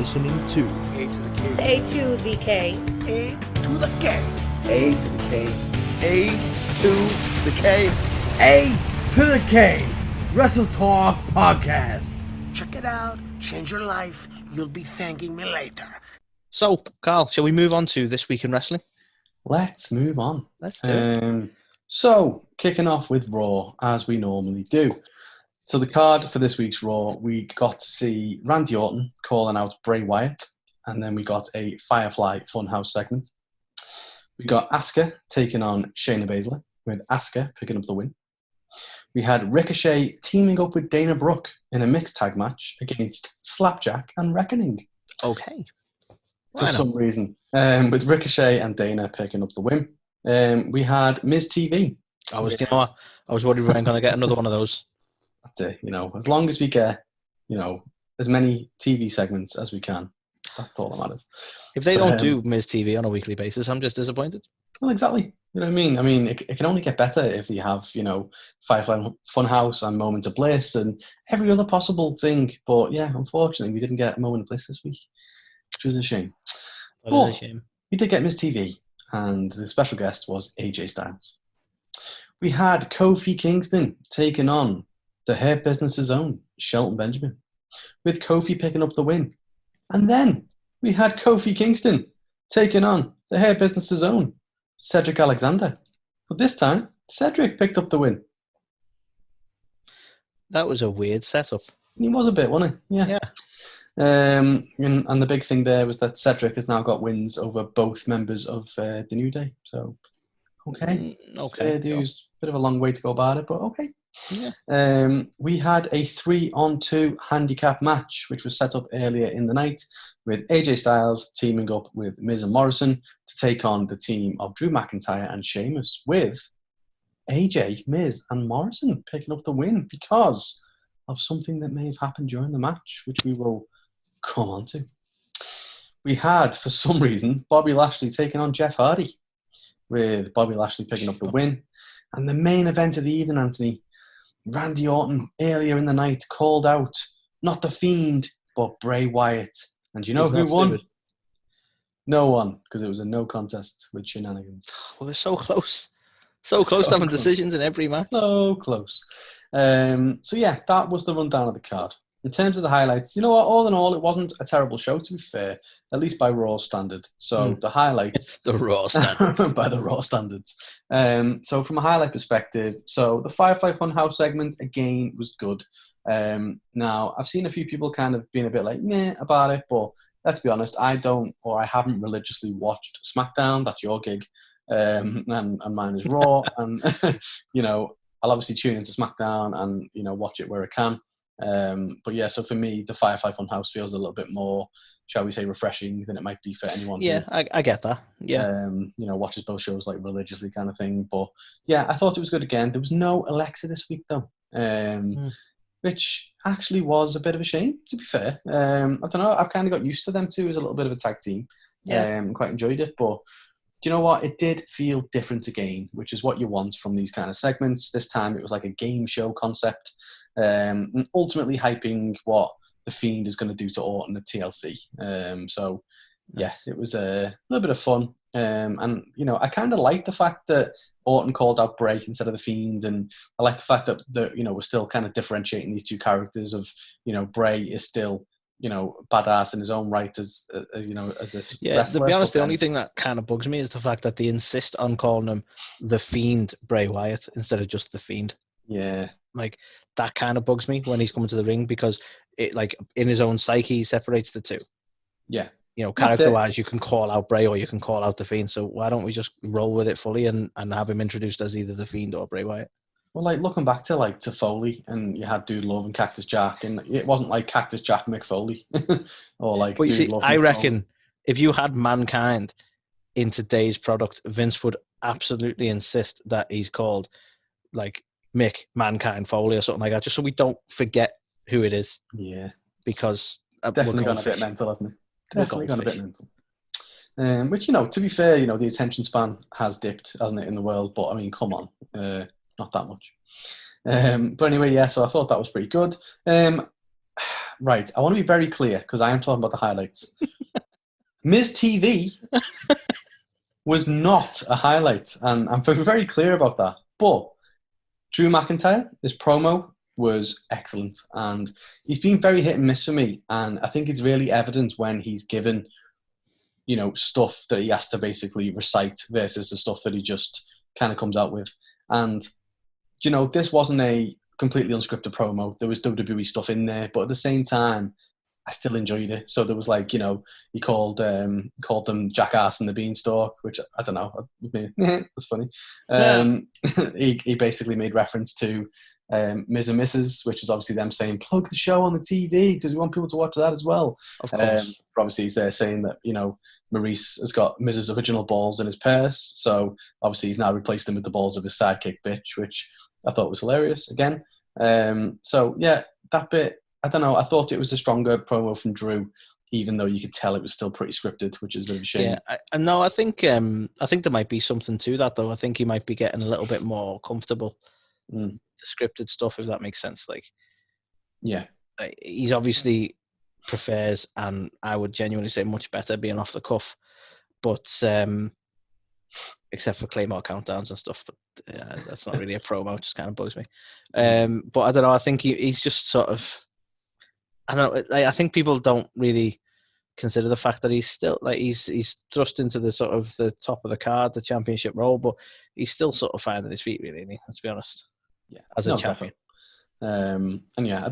listening to A to the K. A to the K. A to the K. A to the K. A to the K. A to the K. WrestleTalk podcast. Check it out. Change your life. You'll be thanking me later. So, Carl, shall we move on to This Week in Wrestling? Let's move on. Let's do it. So, kicking off with Raw, as we normally do. So the card for this week's Raw, we got to see Randy Orton calling out Bray Wyatt, and then we got a Firefly Funhouse segment. We got Asuka taking on Shayna Baszler, with Asuka picking up the win. We had Ricochet teaming up with Dana Brooke in a mixed tag match against Slapjack and Reckoning. Okay. For some reason, with Ricochet and Dana picking up the win. We had Miz TV. I was worried we weren't going to get another one of those. That's it. As long as we get, as many TV segments as we can, that's all that matters. If they don't do Miz TV on a weekly basis, I'm just disappointed. Well, exactly. You know what I mean? I mean, it can only get better if you have, Firefly Funhouse and Moment of Bliss and every other possible thing. But yeah, unfortunately, we didn't get Moment of Bliss this week, which was a shame. That is a shame. We did get Miz TV, and the special guest was AJ Styles. We had Kofi Kingston taking on the Hurt Business's own Shelton Benjamin, with Kofi picking up the win. And then we had Kofi Kingston taking on the Hurt Business's own Cedric Alexander. But this time, Cedric picked up the win. That was a weird setup. He was a bit, wasn't he? Yeah. And the big thing there was that Cedric has now got wins over both members of the New Day. So, okay. Okay. There's a bit of a long way to go about it, but okay. Yeah. We had a 3-on-2 handicap match, which was set up earlier in the night, with AJ Styles teaming up with Miz and Morrison to take on the team of Drew McIntyre and Sheamus, with AJ, Miz, and Morrison picking up the win because of something that may have happened during the match, which we will come on to. We had, for some reason, Bobby Lashley taking on Jeff Hardy, with Bobby Lashley picking up the win. And the main event of the evening, Anthony, Randy Orton earlier in the night called out not the Fiend, but Bray Wyatt. And you know who won? Stupid. No one, because it was a no contest with shenanigans. Well, they're so close. So close to having decisions in every match. So close. So yeah, that was the rundown of the card. In terms of the highlights, you know what? All in all, it wasn't a terrible show, to be fair, at least by Raw standard. So the highlights... The Raw standard. by the Raw standards. So from a highlight perspective, so the Firefly Funhouse segment, again, was good. Now, I've seen a few people kind of being a bit like, meh, about it, but let's be honest, I haven't religiously watched SmackDown. That's your gig. And mine is Raw. And, I'll obviously tune into SmackDown and, watch it where I can. But yeah, so for me, the Firefly Funhouse feels a little bit more, shall we say, refreshing than it might be for anyone. Yeah, I get that. Yeah. Watches both shows like religiously kind of thing. But yeah, I thought it was good again. There was no Alexa this week though, which actually was a bit of a shame, to be fair. I don't know. I've kind of got used to them too as a little bit of a tag team. Yeah. Quite enjoyed it, but do you know what? It did feel different again, which is what you want from these kind of segments. This time it was like a game show concept. And ultimately hyping what the Fiend is going to do to Orton at TLC. So, yeah, it was a little bit of fun. And, I kind of like the fact that Orton called out Bray instead of the Fiend. And I like the fact that, we're still kind of differentiating these two characters of, Bray is still, badass in his own right as this wrestler. To be honest, the only thing that kind of bugs me is the fact that they insist on calling him the Fiend Bray Wyatt instead of just the Fiend. Yeah. Like, that kind of bugs me when he's coming to the ring because it, like, in his own psyche, he separates the two. Yeah. Character-wise, you can call out Bray or you can call out the Fiend. So why don't we just roll with it fully and have him introduced as either the Fiend or Bray Wyatt? Well, like, looking back to Foley, and you had Dude Love and Cactus Jack, and it wasn't like Cactus Jack McFoley. Or like but Dude Love I McFoley. reckon if you had Mankind in today's product, Vince would absolutely insist that he's called, like, Mick Mankind Foley or something like that, just so we don't forget who it is. Yeah. Because it's definitely gone a bit mental, hasn't it? Definitely gone a bit mental. Which, to be fair, the attention span has dipped, hasn't it, in the world? But, I mean, come on. Not that much. But anyway, yeah, so I thought that was pretty good. right, I want to be very clear because I am talking about the highlights. Miz TV was not a highlight, and I'm very clear about that. But Drew McIntyre, his promo was excellent, and he's been very hit and miss for me. And I think it's really evident when he's given, stuff that he has to basically recite versus the stuff that he just kind of comes out with. And this wasn't a completely unscripted promo. There was WWE stuff in there, but at the same time, I still enjoyed it. So there was he called them Jackass and the Beanstalk, which I don't know. That's funny. He basically made reference to Ms. and Mrs., which is obviously them saying plug the show on the TV because we want people to watch that as well. Of course. Obviously, he's there saying that Maurice has got Mrs.'s original balls in his purse, so obviously he's now replaced them with the balls of his sidekick bitch, which I thought was hilarious again. So yeah, that bit. I don't know. I thought it was a stronger promo from Drew, even though you could tell it was still pretty scripted, which is a bit of a shame. Yeah, I think there might be something to that, though. I think he might be getting a little bit more comfortable with the scripted stuff, if that makes sense. He's obviously prefers, and I would genuinely say much better being off the cuff, but except for Claymore countdowns and stuff. But that's not really a promo; it just kind of bugs me. But I don't know. I think he's just sort of. I don't know. I think people don't really consider the fact that he's still he's thrust into the sort of the top of the card, the championship role, but he's still sort of finding his feet, really. Let's be honest. Yeah, as a champion. And yeah,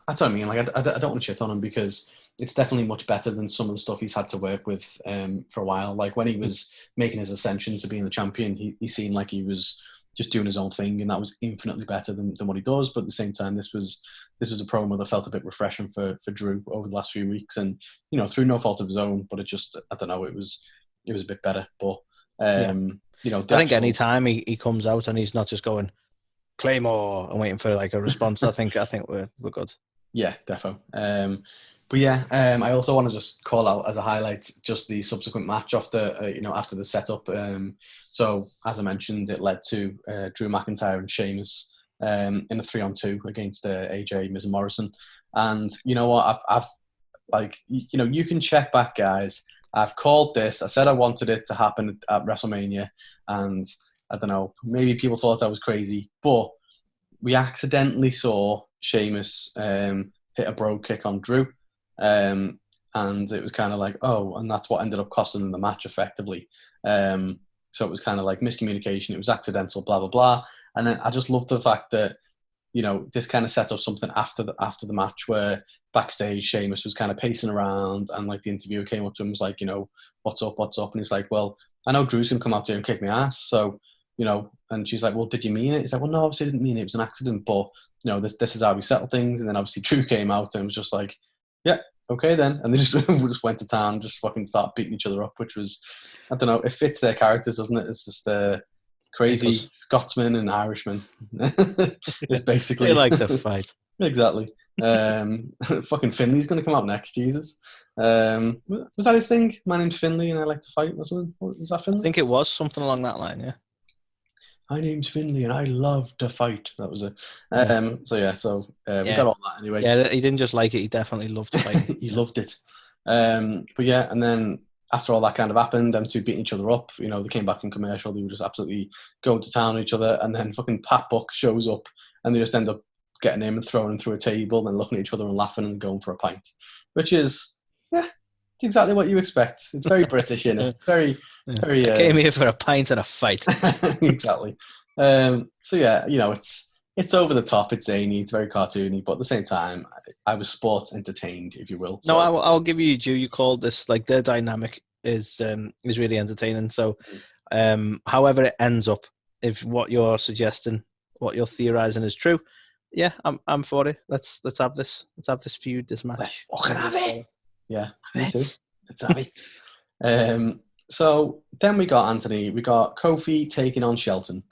I don't mean I don't want to shit on him because it's definitely much better than some of the stuff he's had to work with for a while. Like when he was making his ascension to being the champion, he seemed like he was just doing his own thing, and that was infinitely better than what he does. But at the same time, this was a promo that felt a bit refreshing for Drew over the last few weeks, and through no fault of his own. But it just, I don't know, it was a bit better. But I think any time he comes out and he's not just going Claymore and waiting for like a response, I think we're good. Yeah, defo. But yeah, I also want to just call out as a highlight just the subsequent match after the setup. So as I mentioned, it led to Drew McIntyre and Sheamus in a 3-on-2 against AJ, Miz and Morrison. And you know what? You can check back, guys. I've called this. I said I wanted it to happen at WrestleMania, and I don't know. Maybe people thought I was crazy, but we accidentally saw Sheamus hit a brogue kick on Drew. And it was kind of like, and that's what ended up costing them the match effectively. So it was kind of like miscommunication. It was accidental, blah, blah, blah. And then I just love the fact that, this kind of set up something after the match where backstage Sheamus was kind of pacing around and like the interviewer came up to him and was like, what's up? And he's like, well, I know Drew's going to come out here and kick my ass. So, and she's like, well, did you mean it? He's like, well, no, obviously I didn't mean it. It was an accident, but this is how we settle things. And then obviously Drew came out and was just like, yeah, okay then. And they just went to town, just fucking start beating each other up, which was, I don't know, it fits their characters, doesn't it? It's just crazy Scotsman and Irishman. It's basically... They like to fight. Exactly. Fucking Finley's going to come out next, Jesus. Was that his thing? My name's Finley and I like to fight, wasn't it? Was that Finley? I think it was something along that line, yeah. My name's Finley and I love to fight. That was it. So we got all that anyway. Yeah, he didn't just like it, he definitely loved to fight. He loved it. But yeah, and then after all that kind of happened, them two beating each other up, they came back from commercial, they were just absolutely going to town on each other, and then fucking Pat Buck shows up and they just end up getting him and throwing him through a table, then looking at each other and laughing and going for a pint. Which is, it's exactly what you expect. It's very British, isn't it? It's very... I came here for a pint and a fight. Exactly. So yeah, it's over the top, it's zany, it's very cartoony, but at the same time, I was sports entertained, if you will. So. No, I'll give you due. You called this, like, their dynamic is really entertaining. So, however it ends up, if what you're suggesting, what you're theorizing is true, yeah, I'm for it. Let's have this feud, this match. Let's fucking have it. Yeah, me too. Let's have it. So then we got Anthony. We got Kofi taking on Shelton.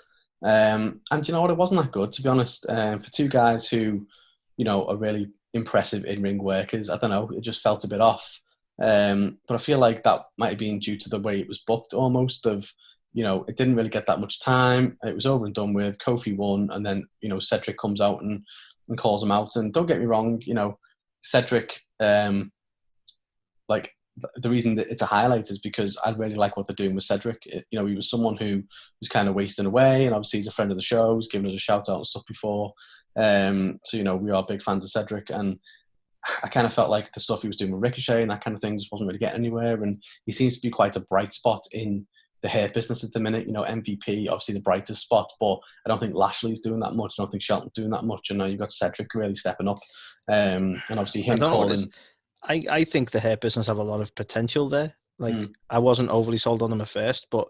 And you know what? It wasn't that good, to be honest. For two guys who, are really impressive in-ring workers, I don't know, it just felt a bit off. But I feel like that might have been due to the way it was booked almost of, it didn't really get that much time. It was over and done with. Kofi won, and then, Cedric comes out and calls him out. And don't get me wrong, Cedric, like the reason that it's a highlight is because I really like what they're doing with Cedric. He was someone who was kind of wasting away, and obviously he's a friend of the show. He's given us a shout out and stuff before. So we are big fans of Cedric, and I kind of felt like the stuff he was doing with Ricochet and that kind of thing just wasn't really getting anywhere. And he seems to be quite a bright spot in the hair business at the minute. MVP, obviously the brightest spot, but I don't think Lashley's doing that much. I don't think Shelton's doing that much. And now you've got Cedric really stepping up. And obviously him calling. I think the hair business have a lot of potential there. I wasn't overly sold on them at first, but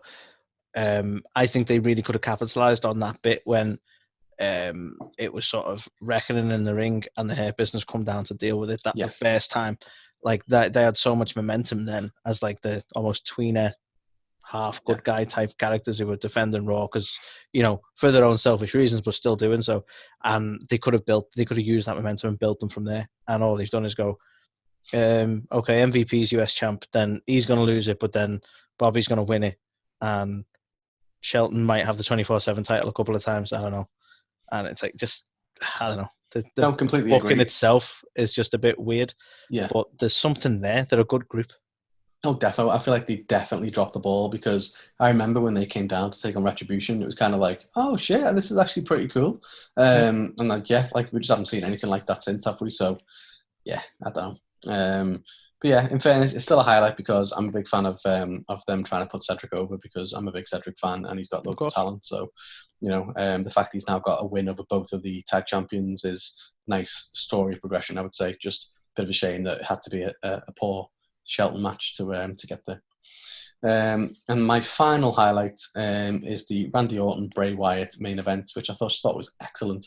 I think they really could have capitalized on that bit when it was sort of reckoning in the ring and the hair business come down to deal with it. The first time, that they had so much momentum then as the almost tweener, half good guy type characters who were defending Raw because for their own selfish reasons, but still doing so. And they could have used that momentum and built them from there. And all they've done is go, okay, MVP's US champ, then he's going to lose it, but then Bobby's going to win it, and Shelton might have the 24/7 title a couple of times. I don't know, and it's I don't know. The completely book agree. in itself is just a bit weird. Yeah, but there's something there. They're a good group. Oh, definitely. I feel like they definitely dropped the ball because I remember when they came down to take on Retribution, it was kind of like, oh shit, this is actually pretty cool. And we just haven't seen anything like that since, have we? So, yeah, I don't know. But yeah, in fairness, it's still a highlight because I'm a big fan of them trying to put Cedric over because I'm a big Cedric fan and he's got loads of talent. So, the fact he's now got a win over both of the tag champions is nice story progression, I would say. Just a bit of a shame that it had to be a poor Shelton match to get there. And my final highlight is the Randy Orton Bray Wyatt main event, which I thought was excellent.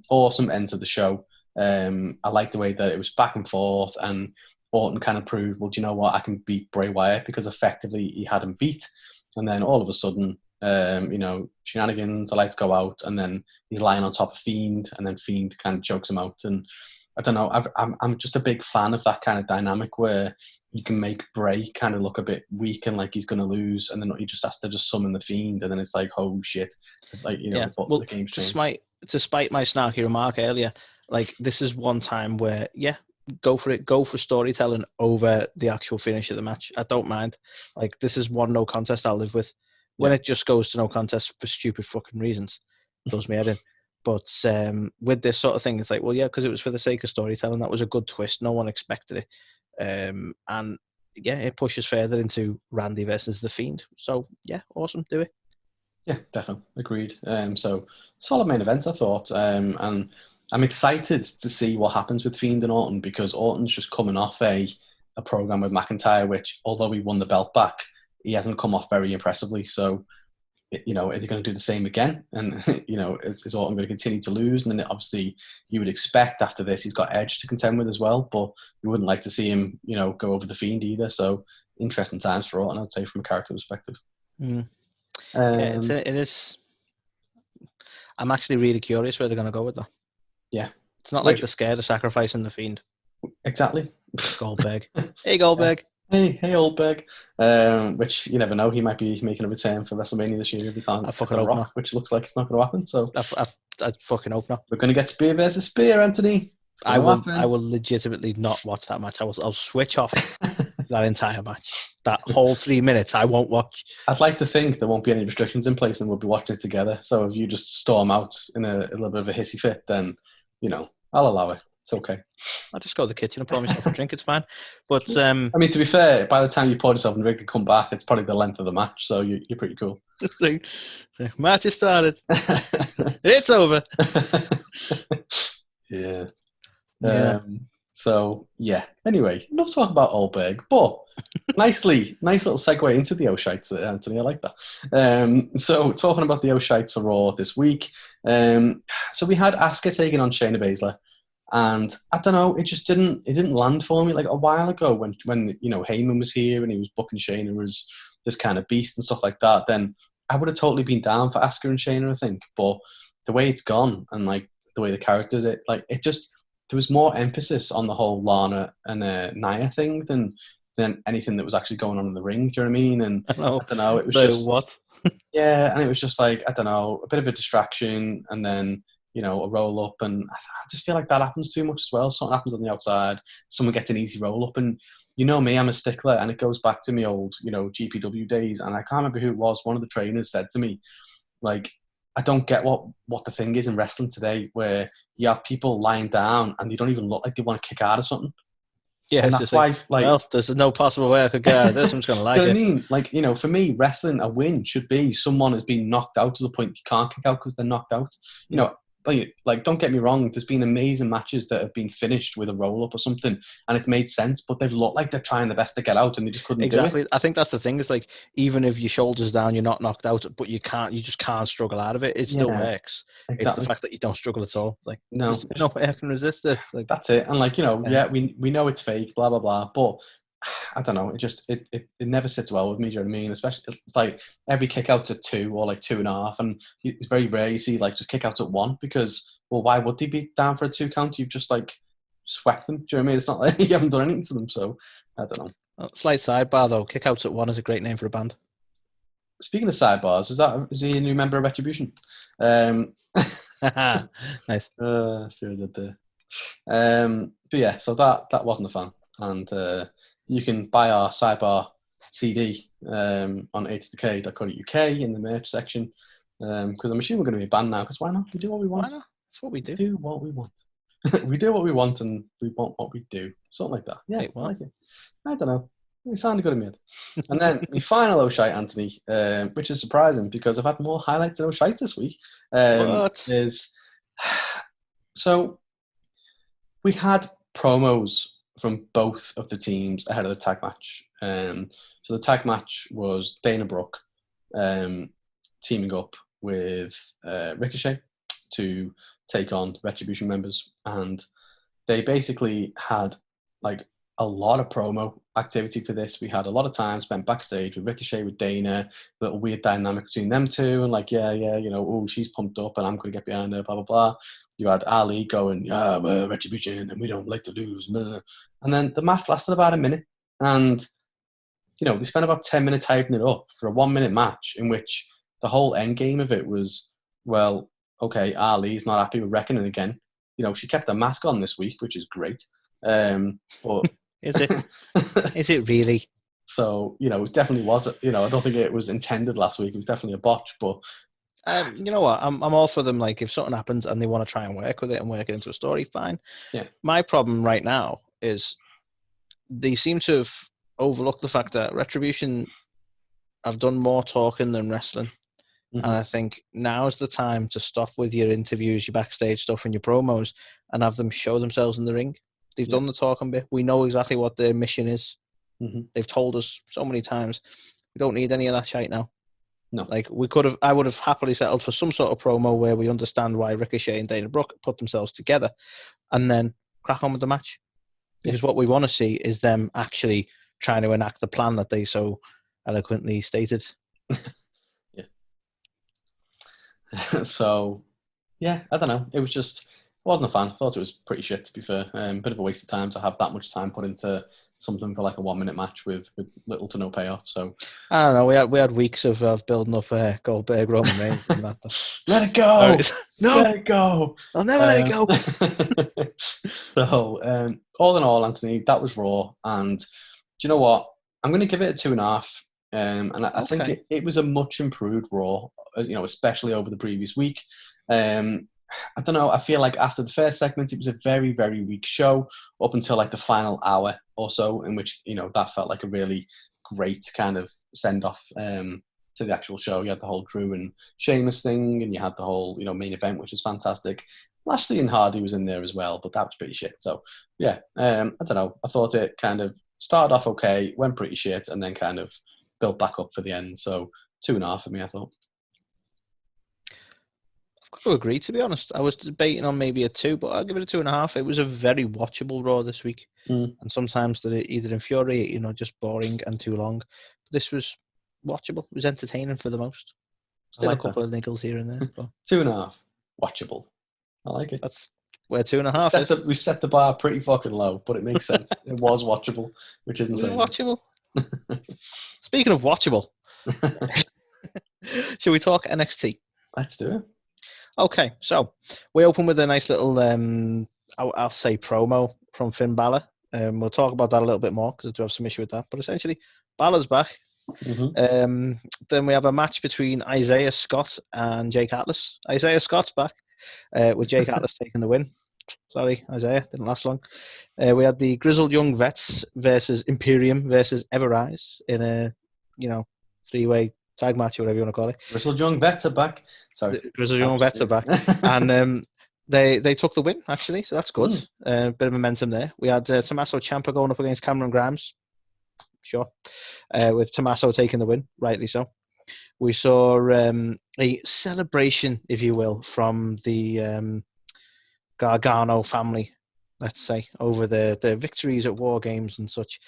Awesome end to the show. I like the way that it was back and forth, and Orton kind of proved, well, do you know what? I can beat Bray Wyatt because effectively he had him beat. And then all of a sudden, shenanigans, the lights go out, and then he's lying on top of Fiend, and then Fiend kind of chokes him out. And I don't know, I'm just a big fan of that kind of dynamic where you can make Bray kind of look a bit weak and like he's going to lose, and then he just has to just summon the Fiend, and then it's like, oh shit, it's like, the game's changed. Despite my snarky remark earlier, this is one time where, go for it, go for storytelling over the actual finish of the match. I don't mind. This is one no contest I'll live with. When it just goes to no contest for stupid fucking reasons, it does me head in. But with this sort of thing, it's because it was for the sake of storytelling. That was a good twist. No one expected it. And it pushes further into Randy versus The Fiend. So, awesome. Do it. Yeah, definitely. Agreed. So, solid main event, I thought. And I'm excited to see what happens with Fiend and Orton because Orton's just coming off a program with McIntyre, which, although he won the belt back, he hasn't come off very impressively. So, are they going to do the same again? And, is Orton going to continue to lose? And then obviously you would expect after this, he's got Edge to contend with as well, but you wouldn't like to see him, go over the Fiend either. So interesting times for Orton, I'd say, from a character perspective. It is. I'm actually really curious where they're going to go with that. Yeah. It's not like they're scared of sacrificing the Fiend. Exactly. Goldberg. Hey, Goldberg. Hey, Goldberg. Which you never know. He might be making a return for WrestleMania this year if he can't get the Rock, which looks like it's not going to happen. So I fucking hope not. We're going to get Spear versus Spear, Anthony. I will legitimately not watch that match. I'll switch off that entire match. That whole 3 minutes, I won't watch. I'd like to think there won't be any restrictions in place and we'll be watching it together. So if you just storm out in a little bit of a hissy fit, then, I'll allow it. It's okay. I'll just go to the kitchen and pour myself a drink. It's fine. But to be fair, by the time you pour yourself a drink and come back, it's probably the length of the match. So you're pretty cool. The match has started. It's over. Yeah. Anyway, enough to talk about Goldberg, but nice little segue into the O'Shites, Anthony. I like that. So talking about the O'Shites for Raw this week. So we had Asuka taking on Shayna Baszler, and I don't know, it didn't land for me. Like a while ago when Heyman was here and he was booking Shayna as this kind of beast and stuff like that, then I would have totally been down for Asuka and Shayna, I think. But the way it's gone and the way the characters, there was more emphasis on the whole Lana and Nia thing than anything that was actually going on in the ring. Do you know what I mean? And I don't know, it was just what? Yeah, and it was just I don't know, a bit of a distraction. And then a roll up, and I just feel like that happens too much as well. Something happens on the outside, someone gets an easy roll up, and you know me, I'm a stickler, and it goes back to my old, GPW days, and I can't remember who it was. One of the trainers said to me, like, I don't get what the thing is in wrestling today, where you have people lying down and they don't even look like they want to kick out of something. Yeah, and that's why, well, there's no possible way I could get out of this. I'm just going to like do you know it. what I mean? Like, for me, wrestling, a win should be someone has been knocked out to the point you can't kick out because they're knocked out. Like, don't get me wrong, there's been amazing matches that have been finished with a roll-up or something, and it's made sense, but they've looked like they're trying their best to get out, and they just couldn't do it. I think that's the thing. Is like, even if your shoulder's down, you're not knocked out, but you just can't struggle out of it. It still works. Exactly. It's the fact that you don't struggle at all. It's like, no way I can resist this. Like, that's it. And we know it's fake, blah blah blah, but I don't know. It just it never sits well with me. Do you know what I mean? Especially, it's like every kick out's at 2 or like 2.5, and it's very rare you see like just kick outs at 1, because, well, why would they be down for a 2 count? You've just like swept them. Do you know what I mean? It's not like you haven't done anything to them. So I don't know. Slight sidebar though, kick outs at 1 is a great name for a band. Speaking of sidebars, is he a new member of Retribution? Nice. See what I did there. But yeah, so that wasn't a fan, and you can buy our sidebar CD on a2thek.co.uk in the merch section, because I'm assuming we're going to be a band now, because why not? We do what we want. Why not? That's what we do. We do what we want. We do what we want, and we want what we do. Something like that. Yeah, Wait, I like it. I don't know. It sounded good in my head. And then the final O'Shite, Anthony, which is surprising because I've had more highlights than O'Shites this week, is... So we had promos from both of the teams ahead of the tag match. So the tag match was Dana Brooke teaming up with Ricochet to take on Retribution members, and they basically had like a lot of promo activity for this. We had a lot of time spent backstage with Ricochet, with Dana, a little weird dynamic between them two, and like, oh, she's pumped up and I'm going to get behind her, blah, blah, blah. You had Ali going, we're Retribution and we don't like to lose. Blah, blah. And then the match lasted about a minute, and, they spent about 10 minutes hyping it up for a 1-minute match in which the whole end game of it was, well, okay, Ali's not happy with Reckoning again. She kept her mask on this week, which is great. But is it? Is it really? So, it definitely was, I don't think it was intended last week. It was definitely a botch, but... you know what? I'm all for them. Like, if something happens and they want to try and work with it and work it into a story, fine. Yeah. My problem right now is they seem to have overlooked the fact that Retribution have done more talking than wrestling. Mm-hmm. And I think now's the time to stop with your interviews, your backstage stuff, and your promos, and have them show themselves in the ring. They've done the talking bit. We know exactly what their mission is. Mm-hmm. They've told us so many times. We don't need any of that shite now. No. Like, I would have happily settled for some sort of promo where we understand why Ricochet and Dana Brooke put themselves together, and then crack on with the match. Because what we want to see is them actually trying to enact the plan that they so eloquently stated. Yeah. So, yeah, I don't know. It was just... I wasn't a fan. I thought it was pretty shit, to be fair. Bit of a waste of time to have that much time put into something for like a 1-minute match with little to no payoff. So I don't know. We had weeks of building up Goldberg, Roman Reigns, and that. Let it go. No, let it go. I'll never let it go. So all in all, Anthony, that was Raw, and do you know what? I'm going to give it a 2.5. And I think it was a much improved Raw, especially over the previous week. I don't know. I feel like after the first segment, it was a very, very weak show up until like the final hour or so, in which, that felt like a really great kind of send off to the actual show. You had the whole Drew and Sheamus thing, and you had the whole, main event, which was fantastic. Lashley and Hardy was in there as well, but that was pretty shit. So yeah, I don't know. I thought it kind of started off okay, went pretty shit, and then kind of built back up for the end. So 2.5 for me, I thought. I've got to agree, to be honest. I was debating on maybe a 2, but I'll give it a 2.5. It was a very watchable Raw this week. And sometimes they're either infuriating or just boring and too long. But this was watchable. It was entertaining for the most. Still like a couple of niggles here and there. But 2.5. Watchable. I like it. That's where 2.5 is. We set the bar pretty fucking low, but it makes sense. It was watchable, which isn't saying watchable. Speaking of watchable, should we talk NXT? Let's do it. Okay, so we open with a nice little, I'll say promo from Finn Balor. We'll talk about that a little bit more because I do have some issue with that. But essentially, Balor's back. Then we have a match between Isaiah Scott and Jake Atlas. Isaiah Scott's back with Jake Atlas taking the win. Sorry, Isaiah, didn't last long. We had the Grizzled Young Vets versus Imperium versus Everrise in a, three-way tag match or whatever you want to call it. Grizzled Young Vets are back. Sorry. The Grizzled Young Vets are back. And they took the win, actually, so that's good. Bit of momentum there. We had Tommaso Ciampa going up against Cameron Grimes. Sure. With Tommaso taking the win, rightly so. We saw a celebration, if you will, from the Gargano family, let's say, over the victories at War Games and such,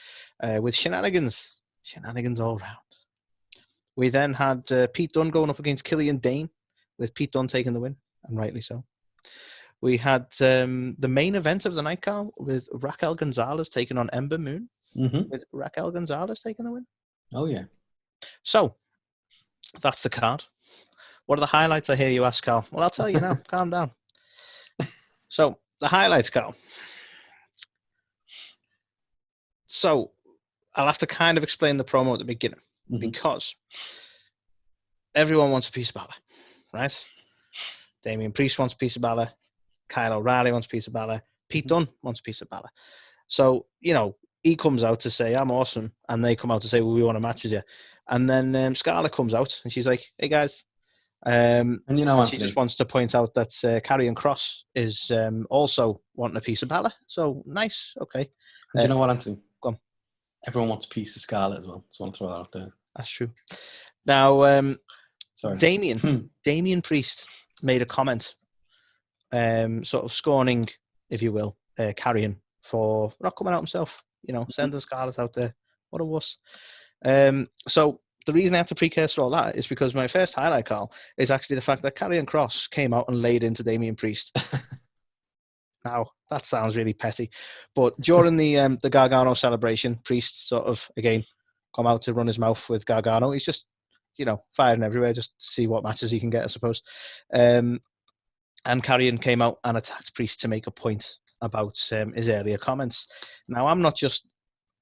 with shenanigans all round. We then had Pete Dunne going up against Killian Dane, with Pete Dunne taking the win, and rightly so. We had the main event of the night, Carl, with Raquel Gonzalez taking on Ember Moon, with Raquel Gonzalez taking the win. Oh, yeah. So, that's the card. What are the highlights, I hear you ask, Carl? Well, I'll tell you now. Calm down. So, the highlights, Carl. So, I'll have to kind of explain the promo at the beginning because everyone wants a piece of Balor, right? Damian Priest wants a piece of Balor. Kyle O'Reilly wants a piece of Balor. Pete Dunne wants a piece of Balor. So, he comes out to say, I'm awesome. And they come out to say, well, we want to match with you. And then Scarlett comes out and she's like, hey, guys. And she just wants to point out that Karrion Kross is also wanting a piece of Balor. So, nice. Okay. Do you know what, Anthony? Go on. Everyone wants a piece of Scarlett as well. So I want to throw that out there. That's true. Now, Sorry. Damian Priest made a comment, sort of scorning, if you will, Karrion for not coming out himself. Sending Scarlett out there. What a wuss. So the reason I have to precursor all that is because my first highlight, Carl, is actually the fact that Karrion Kross came out and laid into Damian Priest. Now, that sounds really petty. But during the Gargano celebration, Priest sort of, again, come out to run his mouth with Gargano. He's just, firing everywhere just to see what matches he can get, I suppose. And Karrion came out and attacked Priest to make a point about his earlier comments. Now, I'm not just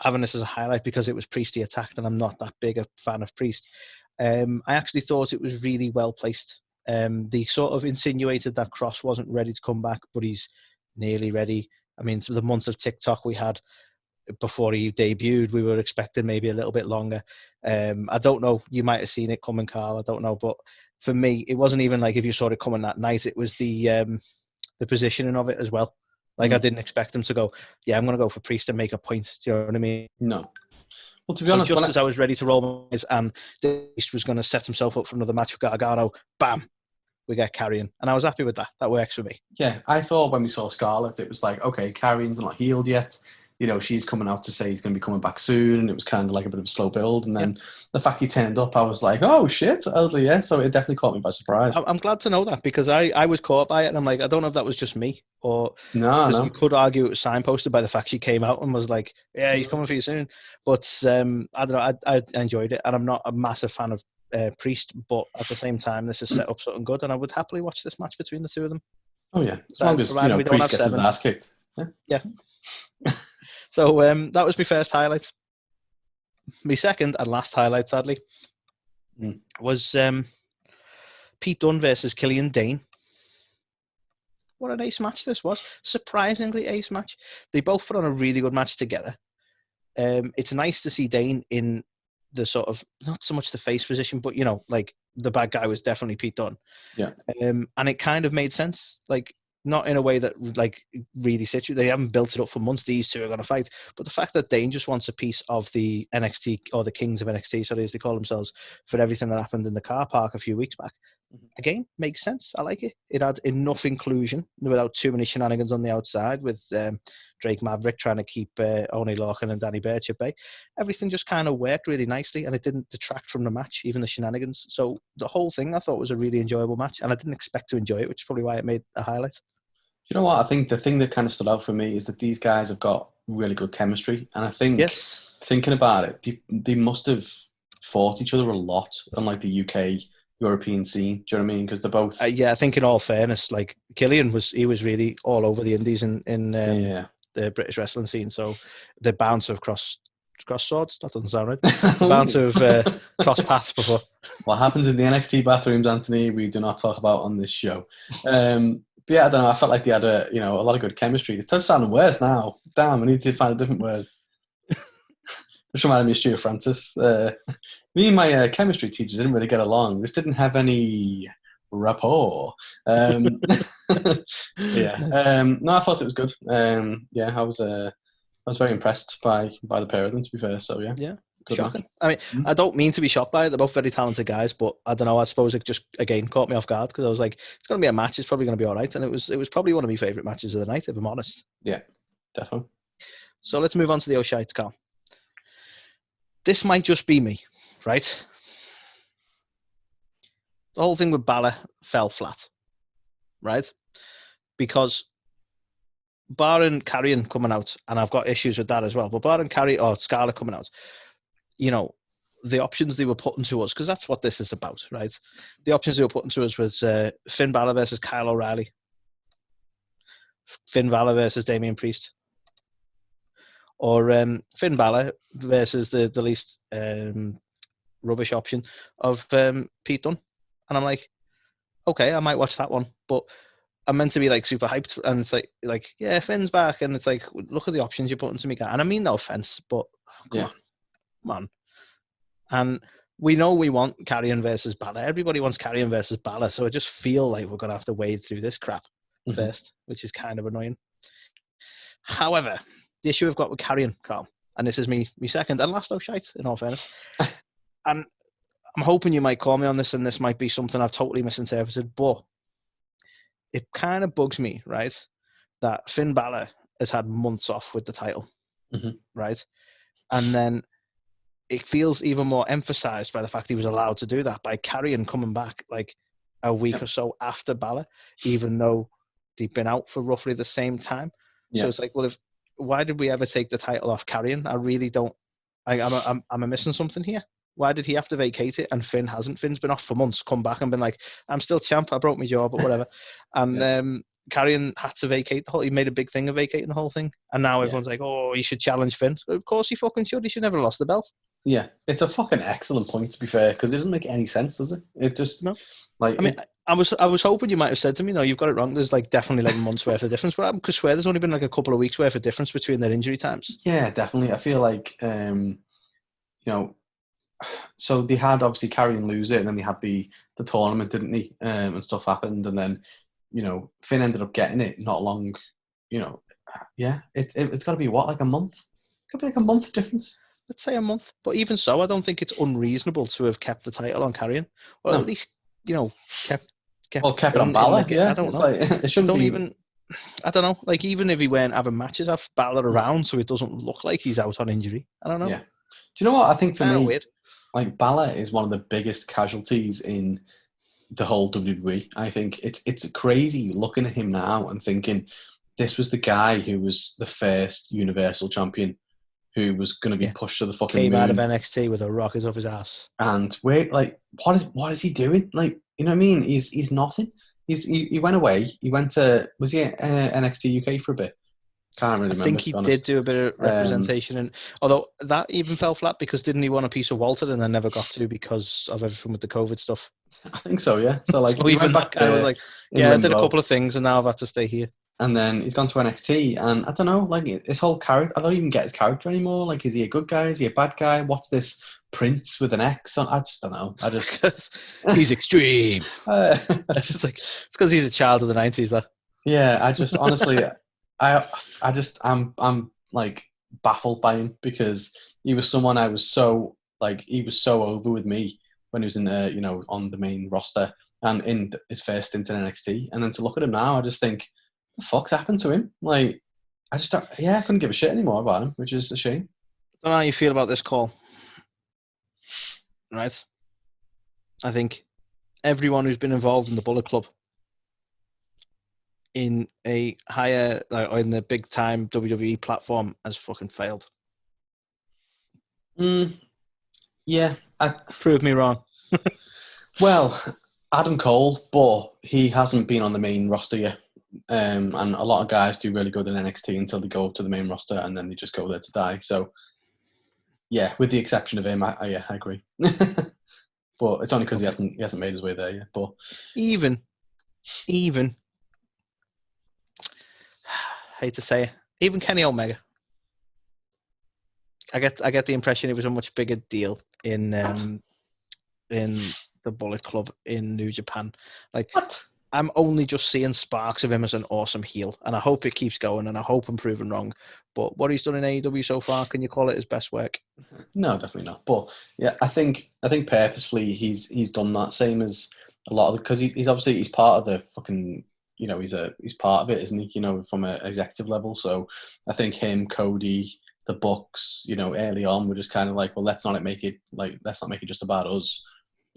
having this as a highlight because it was Priest he attacked, and I'm not that big a fan of Priest. I actually thought it was really well placed. They sort of insinuated that Kross wasn't ready to come back, but he's nearly ready. I mean, the months of TikTok we had before he debuted, we were expecting maybe a little bit longer. I don't know. You might have seen it coming, Carl. I don't know. But for me, it wasn't even like if you saw it coming that night. It was the positioning of it as well. Like, I didn't expect him to go, yeah, I'm going to go for Priest and make a point. Do you know what I mean? No. Well, to be honest, just as I was ready to roll my eyes and Priest was going to set himself up for another match with Gargano, bam, we get Karrion. And I was happy with that. That works for me. Yeah, I thought when we saw Scarlett, it was like, okay, Karrion's not healed yet. She's coming out to say he's going to be coming back soon, and it was kind of like a bit of a slow build. And then the fact he turned up, I was like, oh, shit. Yeah, so it definitely caught me by surprise. I'm glad to know that because I was caught by it, and I'm like, I don't know if that was just me or... No. You could argue it was signposted by the fact she came out and was like, yeah, he's coming for you soon. But I don't know, I enjoyed it, and I'm not a massive fan of Priest, but at the same time, this is set up something good, and I would happily watch this match between the two of them. Oh, yeah. As long as, Priest gets his ass kicked. Yeah. So that was my first highlight. My second and last highlight, sadly, was Pete Dunne versus Killian Dane. What an ace match this was. Surprisingly ace match. They both put on a really good match together. It's nice to see Dane in the sort of, not so much the face position, but, like the bad guy was definitely Pete Dunne. Yeah. And it kind of made sense. Like, not in a way that like really situated. They haven't built it up for months. These two are going to fight, but the fact that Dane just wants a piece of the NXT or the Kings of NXT, so as they call themselves, for everything that happened in the car park a few weeks back, again makes sense. I like it. It had enough inclusion without too many shenanigans on the outside with Drake Maverick trying to keep Oney Lorcan and Danny Burch at bay. Everything just kind of worked really nicely, and it didn't detract from the match, even the shenanigans. So the whole thing I thought was a really enjoyable match, and I didn't expect to enjoy it, which is probably why it made a highlight. You know what? I think the thing that kind of stood out for me is that these guys have got really good chemistry. And I think, thinking about it, they must have fought each other a lot, unlike the UK European scene. Do you know what I mean? Because they're both. Yeah, I think in all fairness, like Killian was really all over the indies in the British wrestling scene. So the bound to have cross swords. That doesn't sound right. The bound to have crossed paths before. What happens in the NXT bathrooms, Anthony, we do not talk about on this show. But yeah, I don't know. I felt like they had a lot of good chemistry. It does sound worse now. Damn, I need to find a different word. Just reminded me of Stuart Francis. Me and my chemistry teacher didn't really get along. We just didn't have any rapport. Yeah. No, I thought it was good. Yeah, I was very impressed by the pair of them, to be fair. So yeah. Yeah. Good Shocking. match. I mean, I don't mean to be shocked by it. They're both very talented guys, but I don't know. I suppose it just again caught me off guard because I was like, it's going to be a match. It's probably going to be all right, and it was probably one of my favorite matches of the night, if I'm honest. Yeah, definitely. So let's move on to the O'Shites, Carl. This might just be me, right? The whole thing with Balor fell flat, right? Because barring Carrion coming out, and I've got issues with that as well, but barring Carrion or Scarlett coming out, you know, the options they were putting to us, because that's what this is about, right? The options they were putting to us was Finn Balor versus Kyle O'Reilly, Finn Balor versus Damian Priest, or Finn Balor versus the least rubbish option of Pete Dunne. And I'm like, okay, I might watch that one, but I'm meant to be like super hyped, and it's like yeah, Finn's back, and it's like, look at the options you're putting to me, guy. And I mean no offense, but come on. And we know we want Carrion versus Balor. Everybody wants Carrion versus Balor, so I just feel like we're gonna have to wade through this crap first, which is kind of annoying. However, the issue I've got with Carrion, Carl, and this is me second and last shite, in all fairness, and I'm hoping you might call me on this, and this might be something I've totally misinterpreted, but it kind of bugs me, right, that Finn Balor has had months off with the title, right? And then it feels even more emphasized by the fact he was allowed to do that by Carrion coming back like a week or so after Balor, even though they've been out for roughly the same time. So it's like, well, why did we ever take the title off Carrion? I really don't. Am I missing something here? Why did he have to vacate it and Finn hasn't? Finn's been off for months, come back and been like, I'm still champ, I broke my jaw, but whatever. And Carrion had to vacate the whole. He made a big thing of vacating the whole thing, and now everyone's like, "Oh, he should challenge Finn." So of course he fucking should. He should never have lost the belt. Yeah, it's a fucking excellent point, to be fair, because it doesn't make any sense, does it? It just like. I mean, I was hoping you might have said to me, "No, you've got it wrong. There's like definitely like months worth of difference." But I could swear there's only been like a couple of weeks worth of difference between their injury times. Yeah, definitely. I feel like you know. So they had obviously Carrion lose it, and then they had the tournament, didn't they? And stuff happened, and then Finn ended up getting it not long. It's got to be what, like a month? Could be like a month difference. Let's say a month, but even so, I don't think it's unreasonable to have kept the title on Carrion, or at least kept it on Balor. I don't know. Like, it shouldn't be. Even. I don't know. Like, even if he weren't having matches, have Balor around so it doesn't look like he's out on injury. I don't know. Yeah. Do you know what I think for me? Weird. Like, Balor is one of the biggest casualties in the whole WWE. I think it's crazy looking at him now and thinking this was the guy who was the first Universal Champion, who was going to be pushed to the fucking moon. Came out of NXT with a rocket off his ass. And wait, like, what is he doing? Like, you know what I mean? He's nothing. He went away. He went to, was he at NXT UK for a bit? Can't really remember. I think he did do a bit of representation, and although that even fell flat because didn't he want a piece of Walter and then never got to because of everything with the COVID stuff? I think so, yeah. So like, so he went back there, like, I did a couple of things and now I've had to stay here. And then he's gone to NXT, and I don't know, like his whole character. I don't even get his character anymore. Like, is he a good guy? Is he a bad guy? What's this Prince with an X on? I just don't know. He's extreme. It's just like it's because he's a child of the 90s, though. Yeah, I just honestly. I'm like baffled by him because he was someone I was so like, he was so over with me when he was in the, on the main roster and in his first stint in NXT. And then to look at him now, I just think, the fuck's happened to him? Like, I couldn't give a shit anymore about him, which is a shame. I don't know how you feel about this call. Right? I think everyone who's been involved in the Bullet Club in a higher, like, in the big time WWE platform has fucking failed. Yeah. Prove me wrong. Well, Adam Cole, but he hasn't been on the main roster yet. And a lot of guys do really good in NXT until they go up to the main roster and then they just go there to die. So, yeah, with the exception of him, I agree. But it's only because he hasn't made his way there yet. But Even, hate to say it, even Kenny Omega. I get the impression it was a much bigger deal in the Bullet Club in New Japan. Like, what? I'm only just seeing sparks of him as an awesome heel, and I hope it keeps going, and I hope I'm proven wrong. But what he's done in AEW so far, can you call it his best work? No, definitely not. But yeah, I think purposefully he's done that, same as a lot of because he's obviously he's part of the fucking he's part of it, isn't he? From an executive level. So I think him, Cody, the Bucks, early on were just kind of like, well, let's not make it just about us.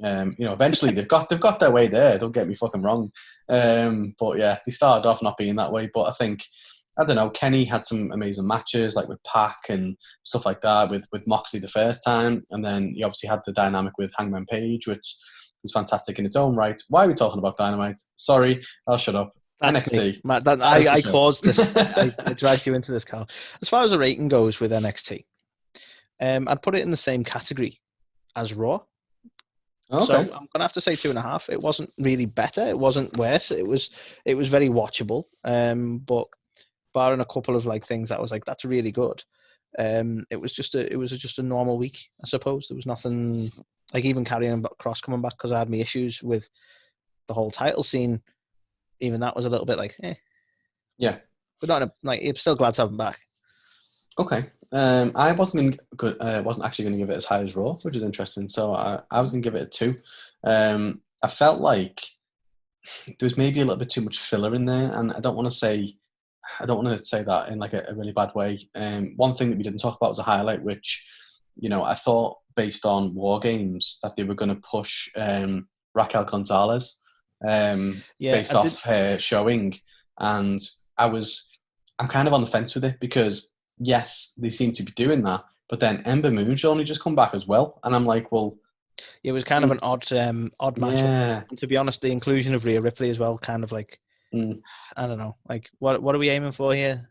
Eventually they've got their way there. Don't get me fucking wrong. But yeah, they started off not being that way. But I think, I don't know, Kenny had some amazing matches like with Pac and stuff like that with Moxley the first time. And then you obviously had the dynamic with Hangman Page, which was fantastic in its own right. Why are we talking about Dynamite? Sorry, I'll shut up. That's NXT. Matt, I caused this. I dragged you into this, Carl. As far as the rating goes with NXT, I'd put it in the same category as Raw. Okay. So I'm gonna have to say 2.5. It wasn't really better. It wasn't worse. It was very watchable. But barring a couple of things that was that's really good. It was just a normal week, I suppose. There was nothing even carrying Cross coming back because I had my issues with the whole title scene. Even that was a little bit Yeah. But not I'm still glad to have him back. Okay. I wasn't actually going to give it as high as Raw, which is interesting. So I was going to give it a 2. I felt like there was maybe a little bit too much filler in there, and I don't want to say that in a really bad way. One thing that we didn't talk about was a highlight, which I thought based on War Games that they were going to push Raquel Gonzalez based off her showing, and I'm kind of on the fence with it because yes, they seem to be doing that, but then Ember Moon's only just come back as well, and I'm like, well, it was kind of an odd matchup. Yeah. And to be honest, the inclusion of Rhea Ripley as well, kind of I don't know, what are we aiming for here?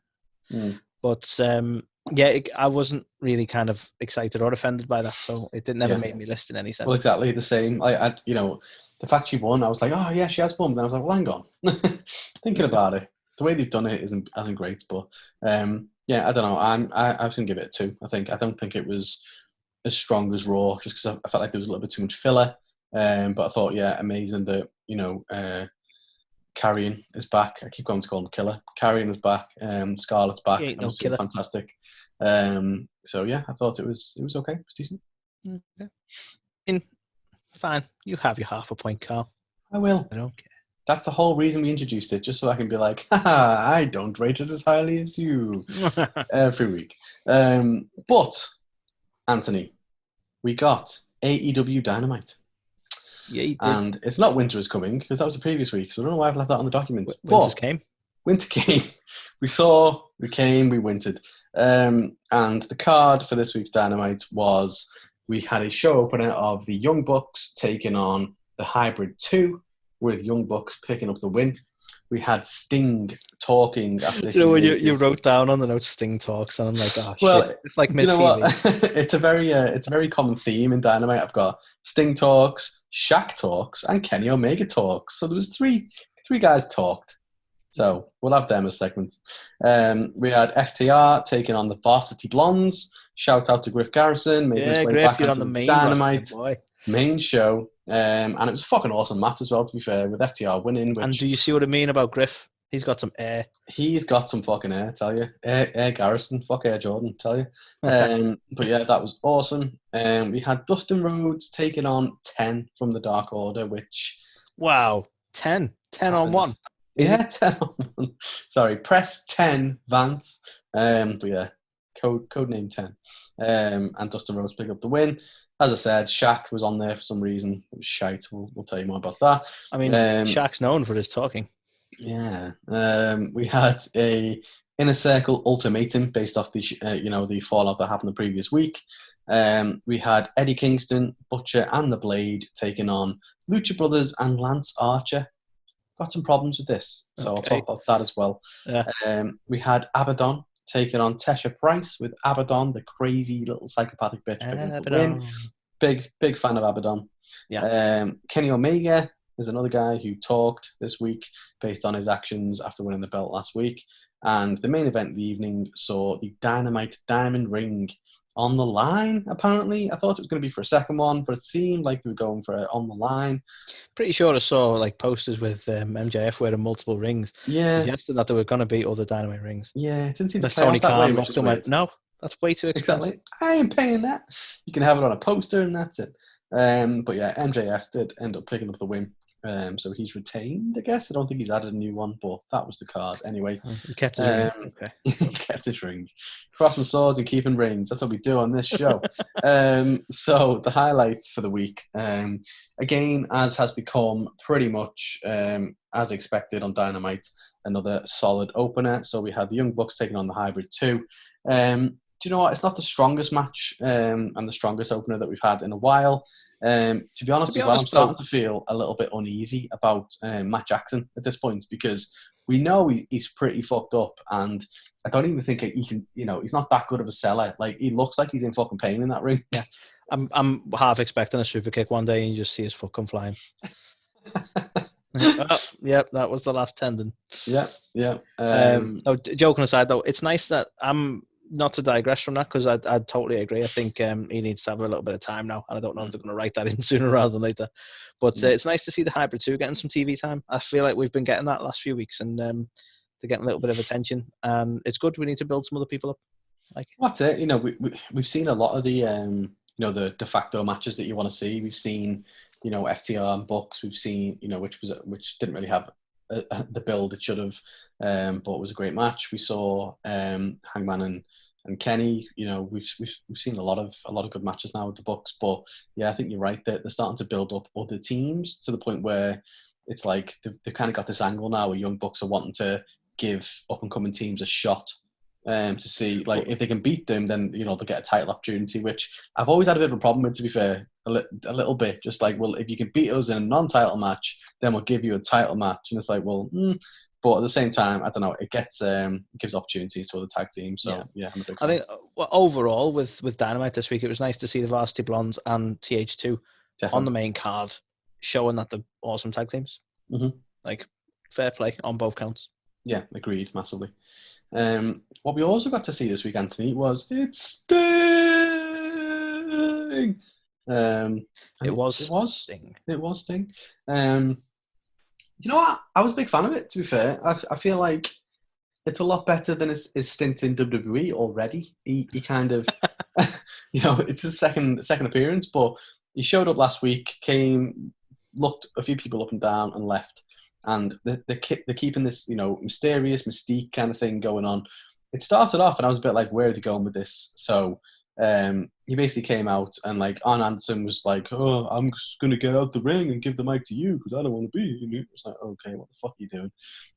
But I wasn't really kind of excited or offended by that, so it never made me list in any sense. Well, exactly the same. The fact she won, I was like, oh yeah, she has won. Then I was like, well, hang on. Thinking about it, the way they've done it isn't great, but I don't know. I was gonna give it a 2. I don't think it was as strong as Raw, just because I felt like there was a little bit too much filler. But I thought, amazing that Carrion is back. I keep going to call him Killer. Carrion is back. Scarlett's back. He ain't no killer. Fantastic. So yeah, I thought it was okay. It was decent. Okay. Fine. You have your half a point, Carl. I will. I don't care. That's the whole reason we introduced it, just so I can be like, haha, I don't rate it as highly as you every week. But, Anthony, we got AEW Dynamite. Yeah, you did. And it's not Winter is Coming, because that was the previous week, so I don't know why I've left that on the document. Winter came. Winter came. We saw, we came, we wintered. And the card for this week's Dynamite was, we had a show opener of the Young Bucks taking on the Hybrid 2, with Young Bucks picking up the win. We had Sting talking after. When you wrote down on the notes Sting talks, and I'm like, oh shit, it's like Miss TV. What? It's a very common theme in Dynamite. I've got Sting talks, Shaq talks, and Kenny Omega talks. So there was three guys talked. So we'll have them as segments. We had FTR taking on the Varsity Blondes. Shout out to Griff Garrison, making his way Griff, back you're onto on the main Dynamite main show. And it was a fucking awesome match as well, to be fair, with FTR winning. And do you see what I mean about Griff? He's got some air. He's got some fucking air, tell you. Air Garrison, fuck Air Jordan, tell you. But yeah, that was awesome. We had Dustin Rhodes taking on 10 from the Dark Order, which... Wow, 10 on 1. Yeah, 10 on 1. Sorry, press 10, Vance. But yeah, code name 10. And Dustin Rhodes picked up the win. As I said, Shaq was on there for some reason. It was shite. We'll tell you more about that. I mean, Shaq's known for his talking. Yeah. We had a Inner Circle ultimatum based off the fallout that happened the previous week. We had Eddie Kingston, Butcher, and The Blade taking on Lucha Brothers and Lance Archer. Got some problems with this, so I'll talk about that as well. Yeah. We had Abaddon taking on Tesha Price, with Abaddon, the crazy little psychopathic bitch, picking up the win. Big fan of Abaddon. Yeah. Kenny Omega is another guy who talked this week based on his actions after winning the belt last week. And the main event of the evening saw the Dynamite Diamond Ring on the line, apparently. I thought it was going to be for a second one, but it seemed like they were going for it on the line. Pretty sure I saw like posters with MJF wearing multiple rings, suggesting that there were going to be other Dynamite rings. Yeah, it didn't seem to Unless play Tony out that way, Khan which looked is and weird. went, no, that's way too expensive. Exactly. I ain't paying that. You can have it on a poster and that's it. But yeah, MJF did end up picking up the win. So he's retained, I guess. I don't think he's added a new one, but that was the card anyway. He kept his ring. Okay. He kept his ring. Crossing swords and keeping rings. That's what we do on this show. So the highlights for the week. Again, as has become pretty much as expected on Dynamite, another solid opener. So we had the Young Bucks taking on the Hybrid 2. Do you know what? It's not the strongest match and the strongest opener that we've had in a while. To be honest, I'm starting to feel a little bit uneasy about Matt Jackson at this point, because we know he's pretty fucked up, and I don't even think he can. He's not that good of a seller. Like, he looks like he's in fucking pain in that ring. Yeah, I'm half expecting a super kick one day and you just see his foot come flying. Yep, that was the last tendon. Yeah. Joking aside, though, it's nice that not to digress from that, because I totally agree. I think he needs to have a little bit of time now, and I don't know if they're going to write that in sooner rather than later. But it's nice to see the Hybrid 2 getting some TV time. I feel like we've been getting that last few weeks, and they're getting a little bit of attention, and it's good. We need to build some other people up. That's it. We've seen a lot of the the de facto matches that you want to see. We've seen FTR and Bucks. We've seen which didn't really have the build it should have, but it was a great match. We saw Hangman and Kenny. We've seen a lot of good matches now with the Bucks. But yeah, I think you're right. They're starting to build up other teams to the point where it's like they've kind of got this angle now where Young Bucks are wanting to give up and coming teams a shot. To see, like, if they can beat them, then they'll get a title opportunity, which I've always had a bit of a problem with, to be fair, a little bit. Just like, well, if you can beat us in a non-title match, then we'll give you a title match, and it's like, well, but at the same time, I don't know, it gives opportunities to other tag teams. So yeah, I'm a big fan. I think overall with Dynamite this week, it was nice to see the Varsity Blondes and TH2 on the main card, showing that they're awesome tag teams. Mm-hmm. Like, fair play on both counts. Yeah, agreed, massively. What we also got to see this week, Anthony, was Sting. It was Sting. You know what? I was a big fan of it, to be fair. I feel like it's a lot better than his stint in WWE already. He kind of, it's his second appearance, but he showed up last week, looked a few people up and down, and left. And they're keeping this, mysterious mystique kind of thing going on. It started off, and I was a bit like, where are they going with this? So he basically came out, and like Arn Anderson was like, oh, I'm just going to get out the ring and give the mic to you because I don't want to be. It's like, okay, what the fuck are you doing?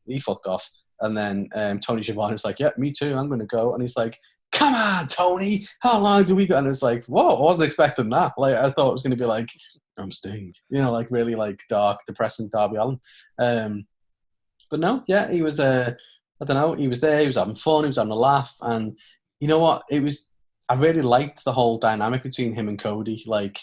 He fucked off. And then Tony Schiavone was like, yeah, me too, I'm going to go. And he's like, come on, Tony, how long do we go? And it's like, whoa, I wasn't expecting that. Like, I thought it was going to be like, I'm Sting, like really like dark, depressing Darby Allin. But no, yeah, he was, I don't know, he was there, he was having fun, he was having a laugh. And you know what? I really liked the whole dynamic between him and Cody. Like,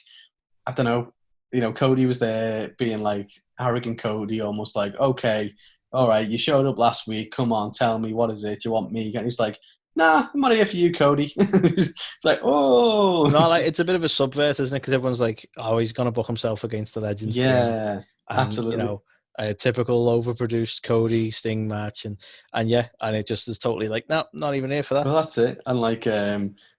I don't know, Cody was there being like arrogant Cody, almost like, okay, all right, you showed up last week, come on, tell me, what is it? Do you want me? And he's like, nah, I'm not here for you, Cody. It's like, oh. No, like, it's a bit of a subvert, isn't it? Because everyone's like, oh, he's going to book himself against the legends. Yeah, and, absolutely. A typical overproduced Cody Sting match. And it just is totally like, no, not even here for that. Well, that's it. And like, I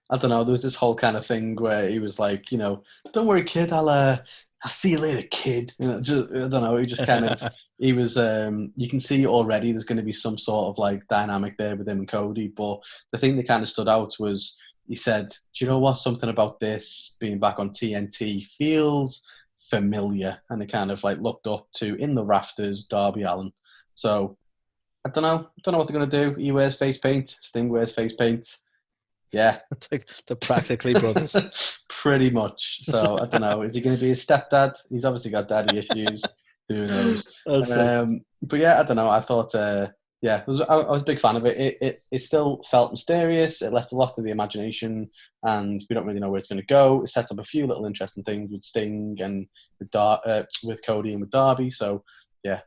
don't know, there was this whole kind of thing where he was like, don't worry, kid, I'll see you later, kid. I don't know, he just kind of, he was, you can see already there's going to be some sort of like dynamic there with him and Cody. But the thing that kind of stood out was he said, do you know what? Something about this being back on TNT feels familiar. And it kind of like looked up to, in the rafters, Darby Allin. So I don't know what they're going to do. He wears face paint. Sting wears face paint. Yeah. It's like they're practically brothers. Pretty much. So I don't know. Is he going to be his stepdad? He's obviously got daddy issues. Who knows? But yeah, I don't know. I thought, I was a big fan of it. It still felt mysterious. It left a lot to the imagination, and we don't really know where it's going to go. It sets up a few little interesting things with Sting and with Cody and with Darby. So yeah,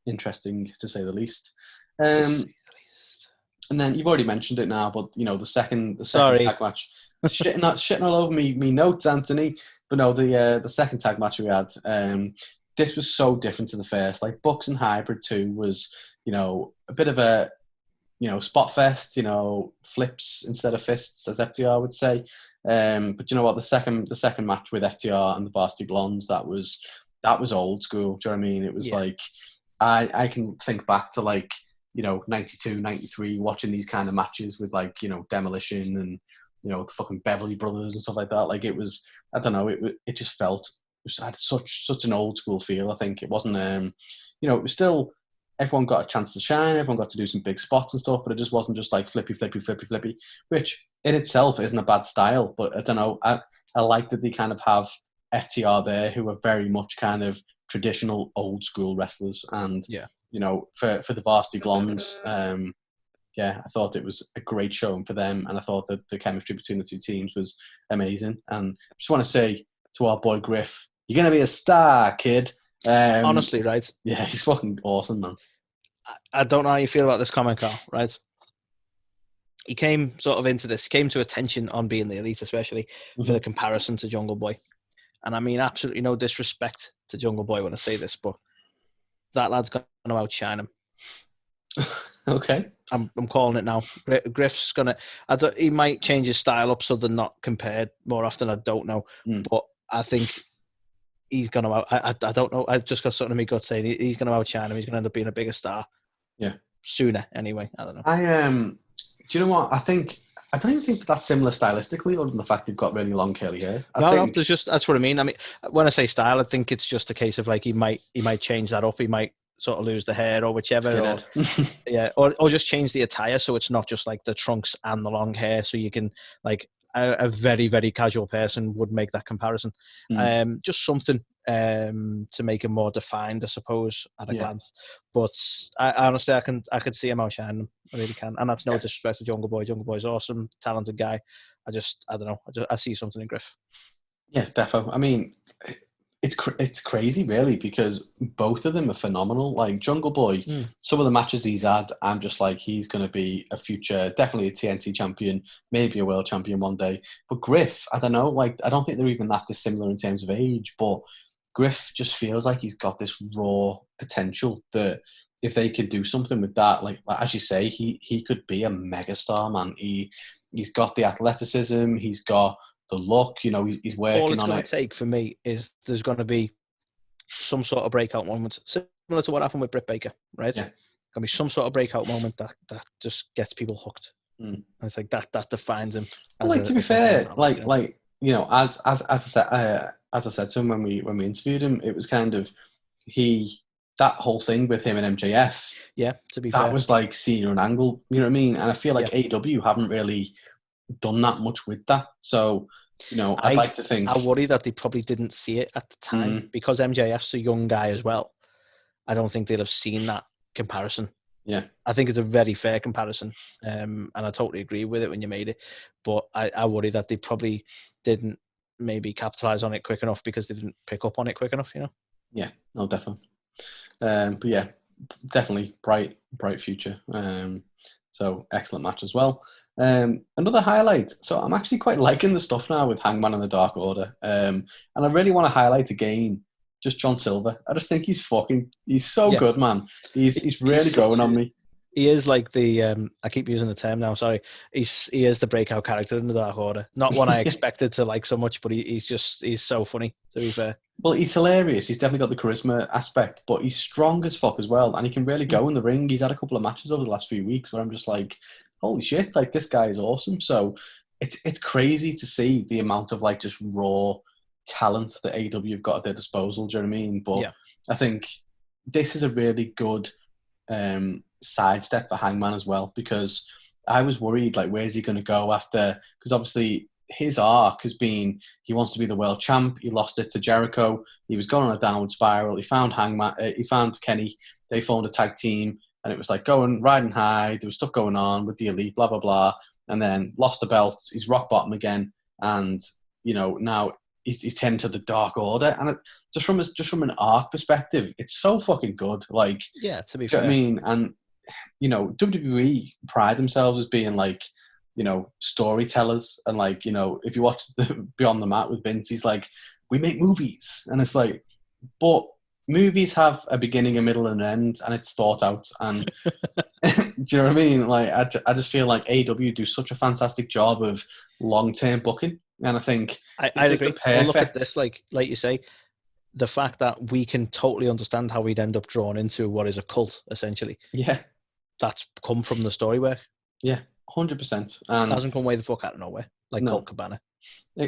interesting to say the least. And then you've already mentioned it now, but the second tag match, shitting all over me notes, Anthony. But no, the second tag match we had, this was so different to the first. Like Bucks and Hybrid 2 was, a bit of a, spot fest, flips instead of fists, as FTR would say. But you know what? The second match with FTR and the Varsity Blondes, that was old school. Do you know what I mean? It was like I can think back to like 92, 93, watching these kind of matches with like Demolition and the fucking Beverly Brothers and stuff like that. Like it was, I don't know, it just felt it had such an old school feel. I think it wasn't, it was still. Everyone got a chance to shine. Everyone got to do some big spots and stuff, but it just wasn't just like flippy, which in itself isn't a bad style. But I don't know. I like that they kind of have FTR there, who are very much kind of traditional old school wrestlers, and for the Varsity Blondes, I thought it was a great showing for them, and I thought that the chemistry between the two teams was amazing. And I just want to say to our boy Griff, you're gonna be a star, kid. Honestly, right? Yeah, he's fucking awesome, man. I don't know how you feel about this comment, Carl, right? He came sort of into this, came to attention on being the Elite, especially for the comparison to Jungle Boy. And I mean, absolutely no disrespect to Jungle Boy when I say this, but that lad's going to outshine him. Okay. I'm calling it now. Griff's going to... he might change his style up so they're not compared more often. I don't know. But I think... he's going to I don't know. I've just got something in my gut saying he's going to outshine him. He's going to end up being a bigger star. Yeah. Sooner, anyway. I don't know. Do you know what? I don't even think that's similar stylistically, other than the fact they've got really long curly hair. No, that's what I mean. I mean, when I say style, I think it's just a case of like he might change that up. He might sort of lose the hair or whichever. Or just change the attire so it's not just like the trunks and the long hair. So you can like a very, very casual person would make that comparison. Just something to make him more defined, I suppose, at a glance. But I honestly, I could see him outshining him. I really can. And that's no disrespect to Jungle Boy. Jungle Boy's awesome, talented guy. I don't know. I see something in Griff. Yeah, defo. I mean, it's crazy, really, because both of them are phenomenal. Like Jungle Boy, some of the matches he's had, I'm just like, he's going to be a future, definitely a TNT champion, maybe a world champion one day. But Griff, I don't know, like, I don't think they're even that dissimilar in terms of age, but Griff just feels like he's got this raw potential that if they could do something with that, like as you say, he could be a megastar, man. He's got the athleticism, he's got the look, he's working on it. All it's going to take for me is there's going to be some sort of breakout moment, similar to what happened with Britt Baker, right? Yeah. Going to be some sort of breakout moment that just gets people hooked. And it's like that defines him. Like, to be fair, as I said to him when we interviewed him, it was kind of that whole thing with him and MJF. Yeah, to be fair, that was like senior and angle. You know what I mean? And I feel like AEW haven't really done that much with that. So, I'd like to think. I worry that they probably didn't see it at the time because MJF's a young guy as well. I don't think they'd have seen that comparison. Yeah, I think it's a very fair comparison, and I totally agree with it when you made it. But I worry that they probably didn't maybe capitalize on it quick enough because they didn't pick up on it quick enough. Yeah, no, definitely. But yeah, definitely bright future. So excellent match as well. Another highlight. So I'm actually quite liking the stuff now with Hangman and the Dark Order. And I really want to highlight again just John Silver. I just think he's so good, man. He's really growing on me. He is like the I keep using the term now, sorry. He is the breakout character in the Dark Order. Not one I expected to like so much, but he's so funny, to be fair. Well, he's hilarious. He's definitely got the charisma aspect, but he's strong as fuck as well, and he can really go in the ring. He's had a couple of matches over the last few weeks where I'm just like, holy shit, like this guy is awesome. So it's crazy to see the amount of like just raw talent that AEW have got at their disposal. Do you know what I mean? But I think this is a really good sidestep for Hangman as well, because I was worried, like, where's he going to go after? Because obviously his arc has been he wants to be the world champ. He lost it to Jericho. He was going on a downward spiral. He found he found Kenny. They formed a tag team, and it was like going riding high. There was stuff going on with the Elite, blah blah blah, and then lost the belt. He's rock bottom again, and now he's turned to the Dark Order, and just from an arc perspective, it's so fucking good. Like, yeah, to be do you fair, know what I mean? And WWE pride themselves as being like, storytellers, and like, if you watch the Beyond the Mat with Vince, he's like, we make movies, and it's like, but movies have a beginning, a middle, and an end, and it's thought out. And do you know what I mean? Like, I just feel like AEW do such a fantastic job of long-term booking, and I think I this is agree. the Well, look at perfect. this, like you say, the fact that we can totally understand how we'd end up drawn into what is a cult, essentially. Yeah, That's come from the story work. yeah, 100%. It And hasn't come way the fuck out of nowhere, like no. Colt Cabana.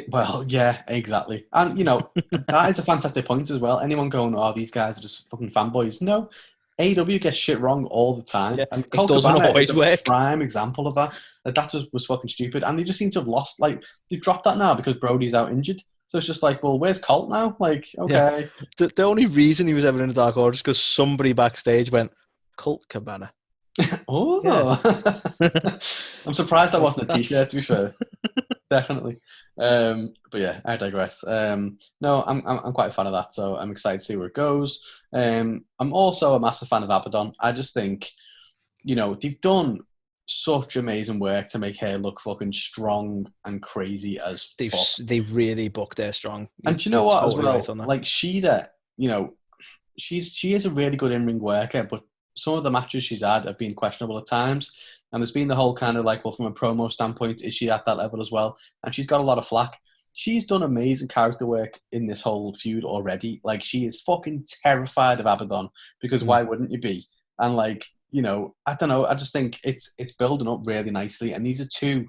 Well, yeah, exactly. And, that is a fantastic point as well. Anyone going, oh, these guys are just fucking fanboys. No, AEW gets shit wrong all the time. Yeah, And it Colt doesn't Cabana always is a work. prime example of that. That was fucking stupid. And they just seem to have lost, like, they've dropped that now because Brody's out injured. So it's just like, well, where's Colt now? Like, okay. Yeah. The only reason he was ever in the Dark Order is because somebody backstage went, Colt Cabana. Oh. Yeah. I'm surprised that wasn't a t-shirt, to be fair. Definitely. But yeah, I digress. No, I'm quite a fan of that, so I'm excited to see where it goes. I'm also a massive fan of Abaddon. I just think, they've done such amazing work to make her look fucking strong and crazy as fuck. They really booked her strong. And do you know what, totally as well? right on that. Like, Sheeta, she is a really good in-ring worker, but some of the matches she's had have been questionable at times. And there's been the whole kind of like, well, from a promo standpoint, is she at that level as well? And she's got a lot of flack. She's done amazing character work in this whole feud already. Like, she is fucking terrified of Abaddon, because why wouldn't you be? And like, I don't know. I just think it's building up really nicely. And these are two,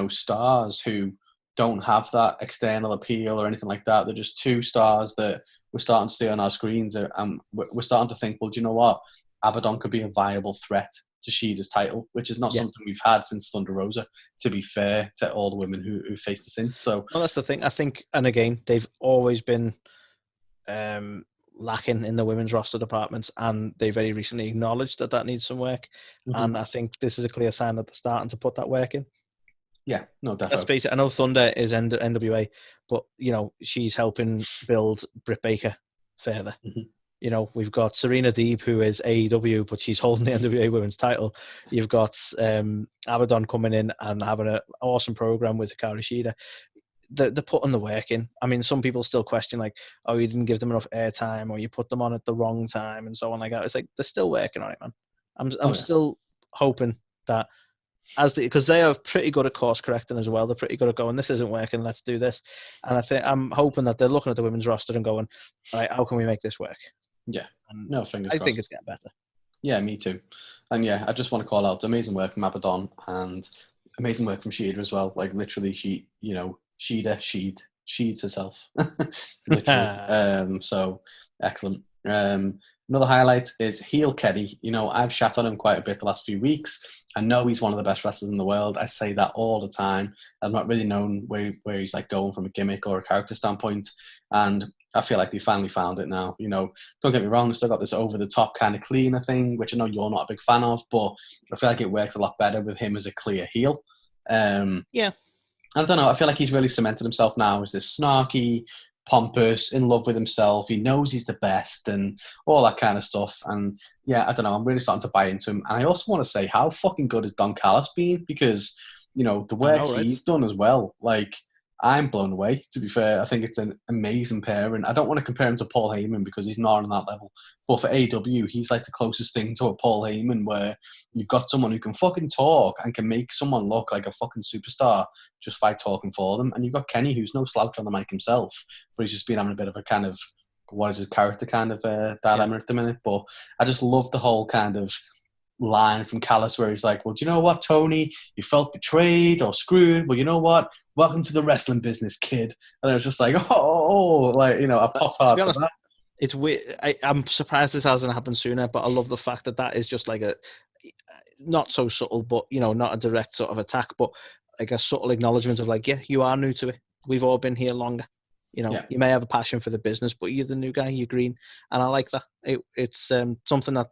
stars who don't have that external appeal or anything like that. They're just two stars that we're starting to see on our screens. And we're starting to think, well, do you know what? Abaddon could be a viable threat to Sheeta's title, which is not something we've had since Thunder Rosa, to be fair to all the women who faced the since. So, well, that's the thing. I think, and again, they've always been lacking in the women's roster departments, and they very recently acknowledged that needs some work. And I think this is a clear sign that they're starting to put that work in. Yeah, no, definitely. Let's face it, I know Thunder is NWA, but, she's helping build Britt Baker further. We've got Serena Deeb, who is AEW, but she's holding the NWA Women's title. You've got Abaddon coming in and having an awesome program with Hikaru Shida. They're putting the work in. I mean, some people still question, like, oh, you didn't give them enough airtime, or you put them on at the wrong time, and so on like that. It's like, they're still working on it, man. I'm still hoping that, because they are pretty good at course correcting as well. They're pretty good at going, this isn't working, let's do this. And I'm hoping that they're looking at the women's roster and going, all right, how can we make this work? Yeah. And no, fingers crossed. I think it's getting better. Yeah, me too. And yeah, I just want to call out amazing work from Abaddon and amazing work from Sheeda as well. Like, literally, Sheeda sheeds herself. Literally. So excellent. Another highlight is heel Kenny. I've shat on him quite a bit the last few weeks. I know he's one of the best wrestlers in the world. I say that all the time. I've not really known where he's like going from a gimmick or a character standpoint. And I feel like they finally found it now. Don't get me wrong, they've still got this over-the-top kind of cleaner thing, which I know you're not a big fan of, but I feel like it works a lot better with him as a clear heel. Yeah. I don't know. I feel like he's really cemented himself now as this snarky, pompous, in love with himself. He knows he's the best and all that kind of stuff. And yeah, I don't know. I'm really starting to buy into him. And I also want to say, how fucking good has Don Callis been? Because, the work he's done as well. Like, I'm blown away, to be fair. I think it's an amazing pair. And I don't want to compare him to Paul Heyman because he's not on that level. But for AEW, he's like the closest thing to a Paul Heyman, where you've got someone who can fucking talk and can make someone look like a fucking superstar just by talking for them. And you've got Kenny, who's no slouch on the mic himself, but he's just been having a bit of a kind of, what is his character kind of dilemma at the minute. But I just love the whole kind of line from Callis where he's like, well, do you know what, Tony? You felt betrayed or screwed. Well, you know what? Welcome to the wrestling business, kid. And I was just like, I pop hard for that. It's weird. I'm surprised this hasn't happened sooner, but I love the fact that is just like not so subtle, but not a direct sort of attack, but like a subtle acknowledgement of like, yeah, you are new to it. We've all been here longer. You may have a passion for the business, but you're the new guy, you're green, and I like that. It's something that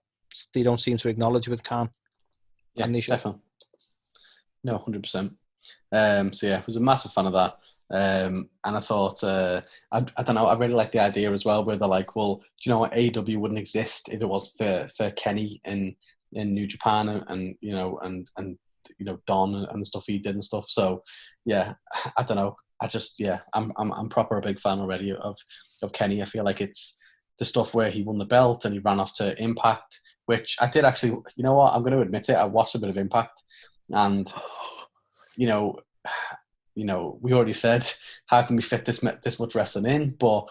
they don't seem to acknowledge with Khan. Yeah, definitely. No, 100%. So yeah, I was a massive fan of that. And I thought, I don't know, I really like the idea as well, where they're like, well, do you know what, AEW wouldn't exist if it wasn't for Kenny in New Japan and Don and the stuff he did and stuff. So yeah, I don't know. I'm proper a big fan already of Kenny. I feel like it's the stuff where he won the belt and he ran off to Impact, which I did actually. You know what? I'm going to admit it. I watched a bit of Impact, and we already said how can we fit this much wrestling in, but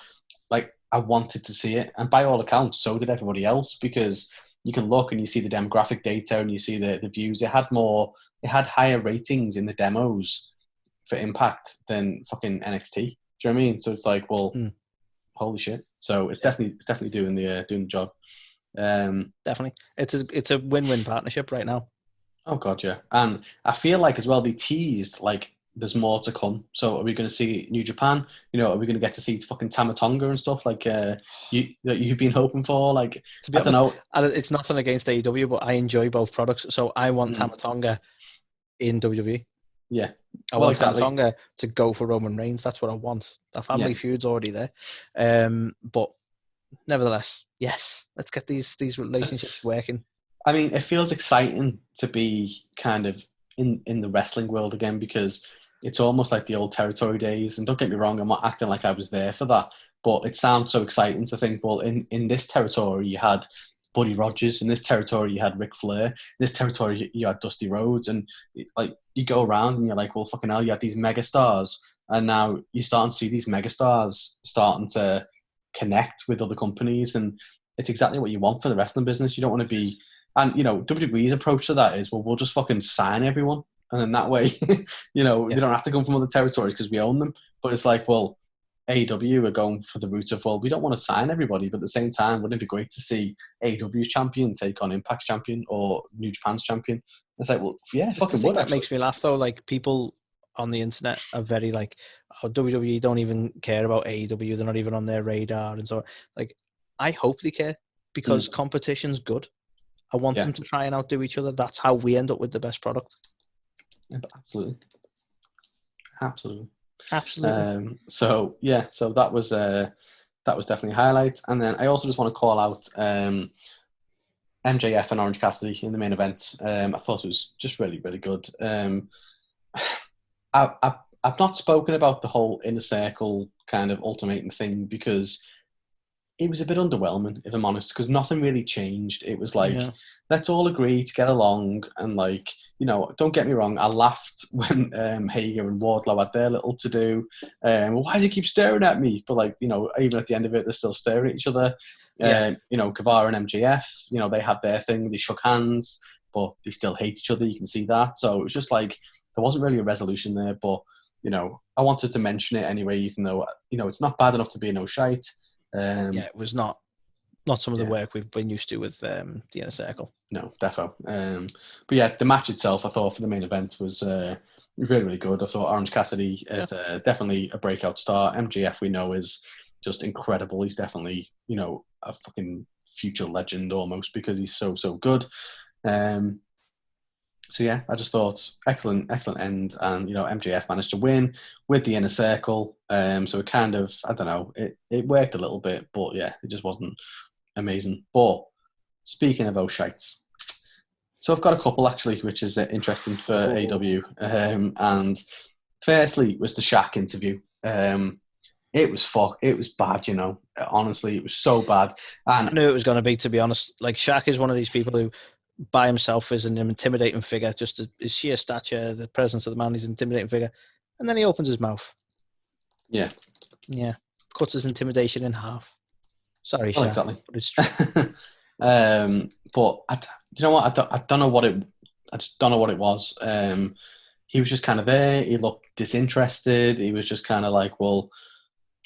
like I wanted to see it, and by all accounts, so did everybody else, because you can look and you see the demographic data and you see the views. It had higher ratings in the demos for Impact than fucking NXT. Do you know what I mean? So it's like, well, holy shit. So it's definitely doing the job. Definitely, it's a win-win partnership right now. Oh god, yeah. And I feel like as well they teased like there's more to come. So are we going to see New Japan? Are we going to get to see fucking Tama Tonga and stuff like you've been hoping for? Like, to be honest, don't know. And it's nothing against AEW, but I enjoy both products. So I want Tama Tonga in WWE. Yeah. I want Tama Tonga to go for Roman Reigns. That's what I want. The family feud's already there. But nevertheless, yes, let's get these relationships working. I mean, it feels exciting to be kind of in the wrestling world again, because it's almost like the old territory days. And don't get me wrong, I'm not acting like I was there for that, but it sounds so exciting to think, well, in this territory you had Buddy Rogers, in this territory you had Ric Flair, in this territory you had Dusty Rhodes, and like you go around and you're like, well, fucking hell, you had these megastars, and now you're starting to see these megastars starting to connect with other companies, and it's exactly what you want for the wrestling business. You don't want to be, and WWE's approach to that is, well, we'll just fucking sign everyone, and then that way, they don't have to come from other territories because we own them. But it's like, well, AEW are going for the route of, well, we don't want to sign everybody, but at the same time, wouldn't it be great to see AEW's champion take on Impact's champion or New Japan's champion? It's like, well, yeah, fucking would. That makes me laugh though. Like, people on the internet are very like, oh, WWE don't even care about AEW. They're not even on their radar, and so like, I hope they care, because competition's good. I want them to try and outdo each other. That's how we end up with the best product. Yeah, absolutely. So that was definitely a highlight. And then I also just want to call out MJF and Orange Cassidy in the main event. I thought it was just really, really good. I've not spoken about the whole Inner Circle kind of ultimatum thing, because it was a bit underwhelming, if I'm honest, because nothing really changed. It was like, let's all agree to get along. And like, don't get me wrong, I laughed when Hager and Wardlow had their little to-do. Well, why does he keep staring at me? But like, even at the end of it, they're still staring at each other. Guevara and MJF, they had their thing. They shook hands, but they still hate each other. You can see that. So it was just like, there wasn't really a resolution there. But, I wanted to mention it anyway, even though, it's not bad enough to be a no shite. It was not some of the work we've been used to with the Inner Circle. No, defo. But yeah, the match itself, I thought, for the main event was really, really good. I thought Orange Cassidy is definitely a breakout star. MJF, we know, is just incredible. He's definitely, a fucking future legend almost, because he's so, so good. So yeah, I just thought excellent end, and MJF managed to win with the Inner Circle. So it kind of, I don't know, it worked a little bit, but yeah, it just wasn't amazing. But speaking of those shites, so I've got a couple actually, which is interesting for AEW. And firstly was the Shaq interview. It was bad, Honestly, it was so bad. And I knew it was going to be, to be honest. Like, Shaq is one of these people who, by himself, is an intimidating figure. Just his sheer stature, the presence of the man, he's an intimidating figure. And then he opens his mouth. Yeah. Cuts his intimidation in half. Sorry, Shaq. Exactly. But it's true. But you know what? I don't know what it. I just don't know what it was. He was just kind of there. He looked disinterested. He was just kind of like, well,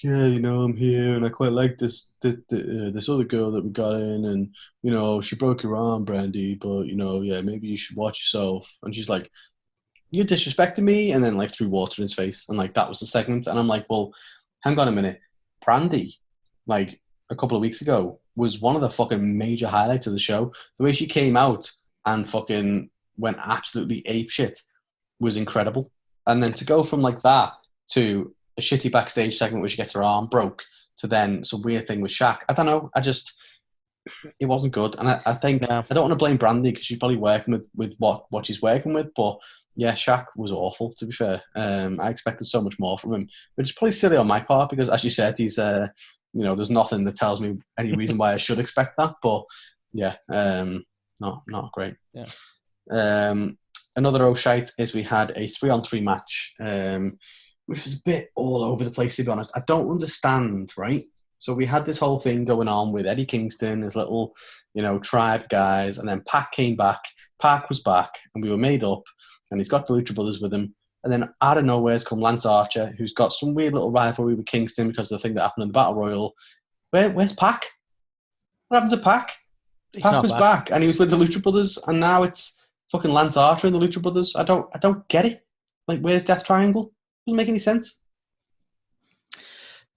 yeah, I'm here and I quite like this other girl that we got in, and she broke your arm, Brandy, but yeah, maybe you should watch yourself. And she's like, you're disrespecting me, and then like threw water in his face, and like that was the segment. And I'm like, well, hang on a minute, Brandy, like a couple of weeks ago, was one of the fucking major highlights of the show. The way she came out and fucking went absolutely apeshit was incredible. And then to go from like that to a shitty backstage segment where she gets her arm broke to then some weird thing with Shaq, I don't know. It wasn't good. And I think I don't want to blame Brandy because she's probably working with what she's working with, but yeah, Shaq was awful, to be fair. I expected so much more from him, which is probably silly on my part because, as you said, he's there's nothing that tells me any reason why I should expect that. But yeah, not great. Yeah. Another O'Shite is we had a 3-on-3 match, which was a bit all over the place, to be honest. I don't understand, right? So we had this whole thing going on with Eddie Kingston, his little, tribe guys, and then Pac came back. Pac was back, and we were made up, and he's got the Lucha Brothers with him. And then out of nowhere has come Lance Archer, who's got some weird little rivalry with Kingston because of the thing that happened in the Battle Royal. Where's Pac? What happened to Pac? Pac was back, and he was with the Lucha Brothers, and now it's fucking Lance Archer and the Lucha Brothers. I don't get it. Like, where's Death Triangle? Doesn't make any sense.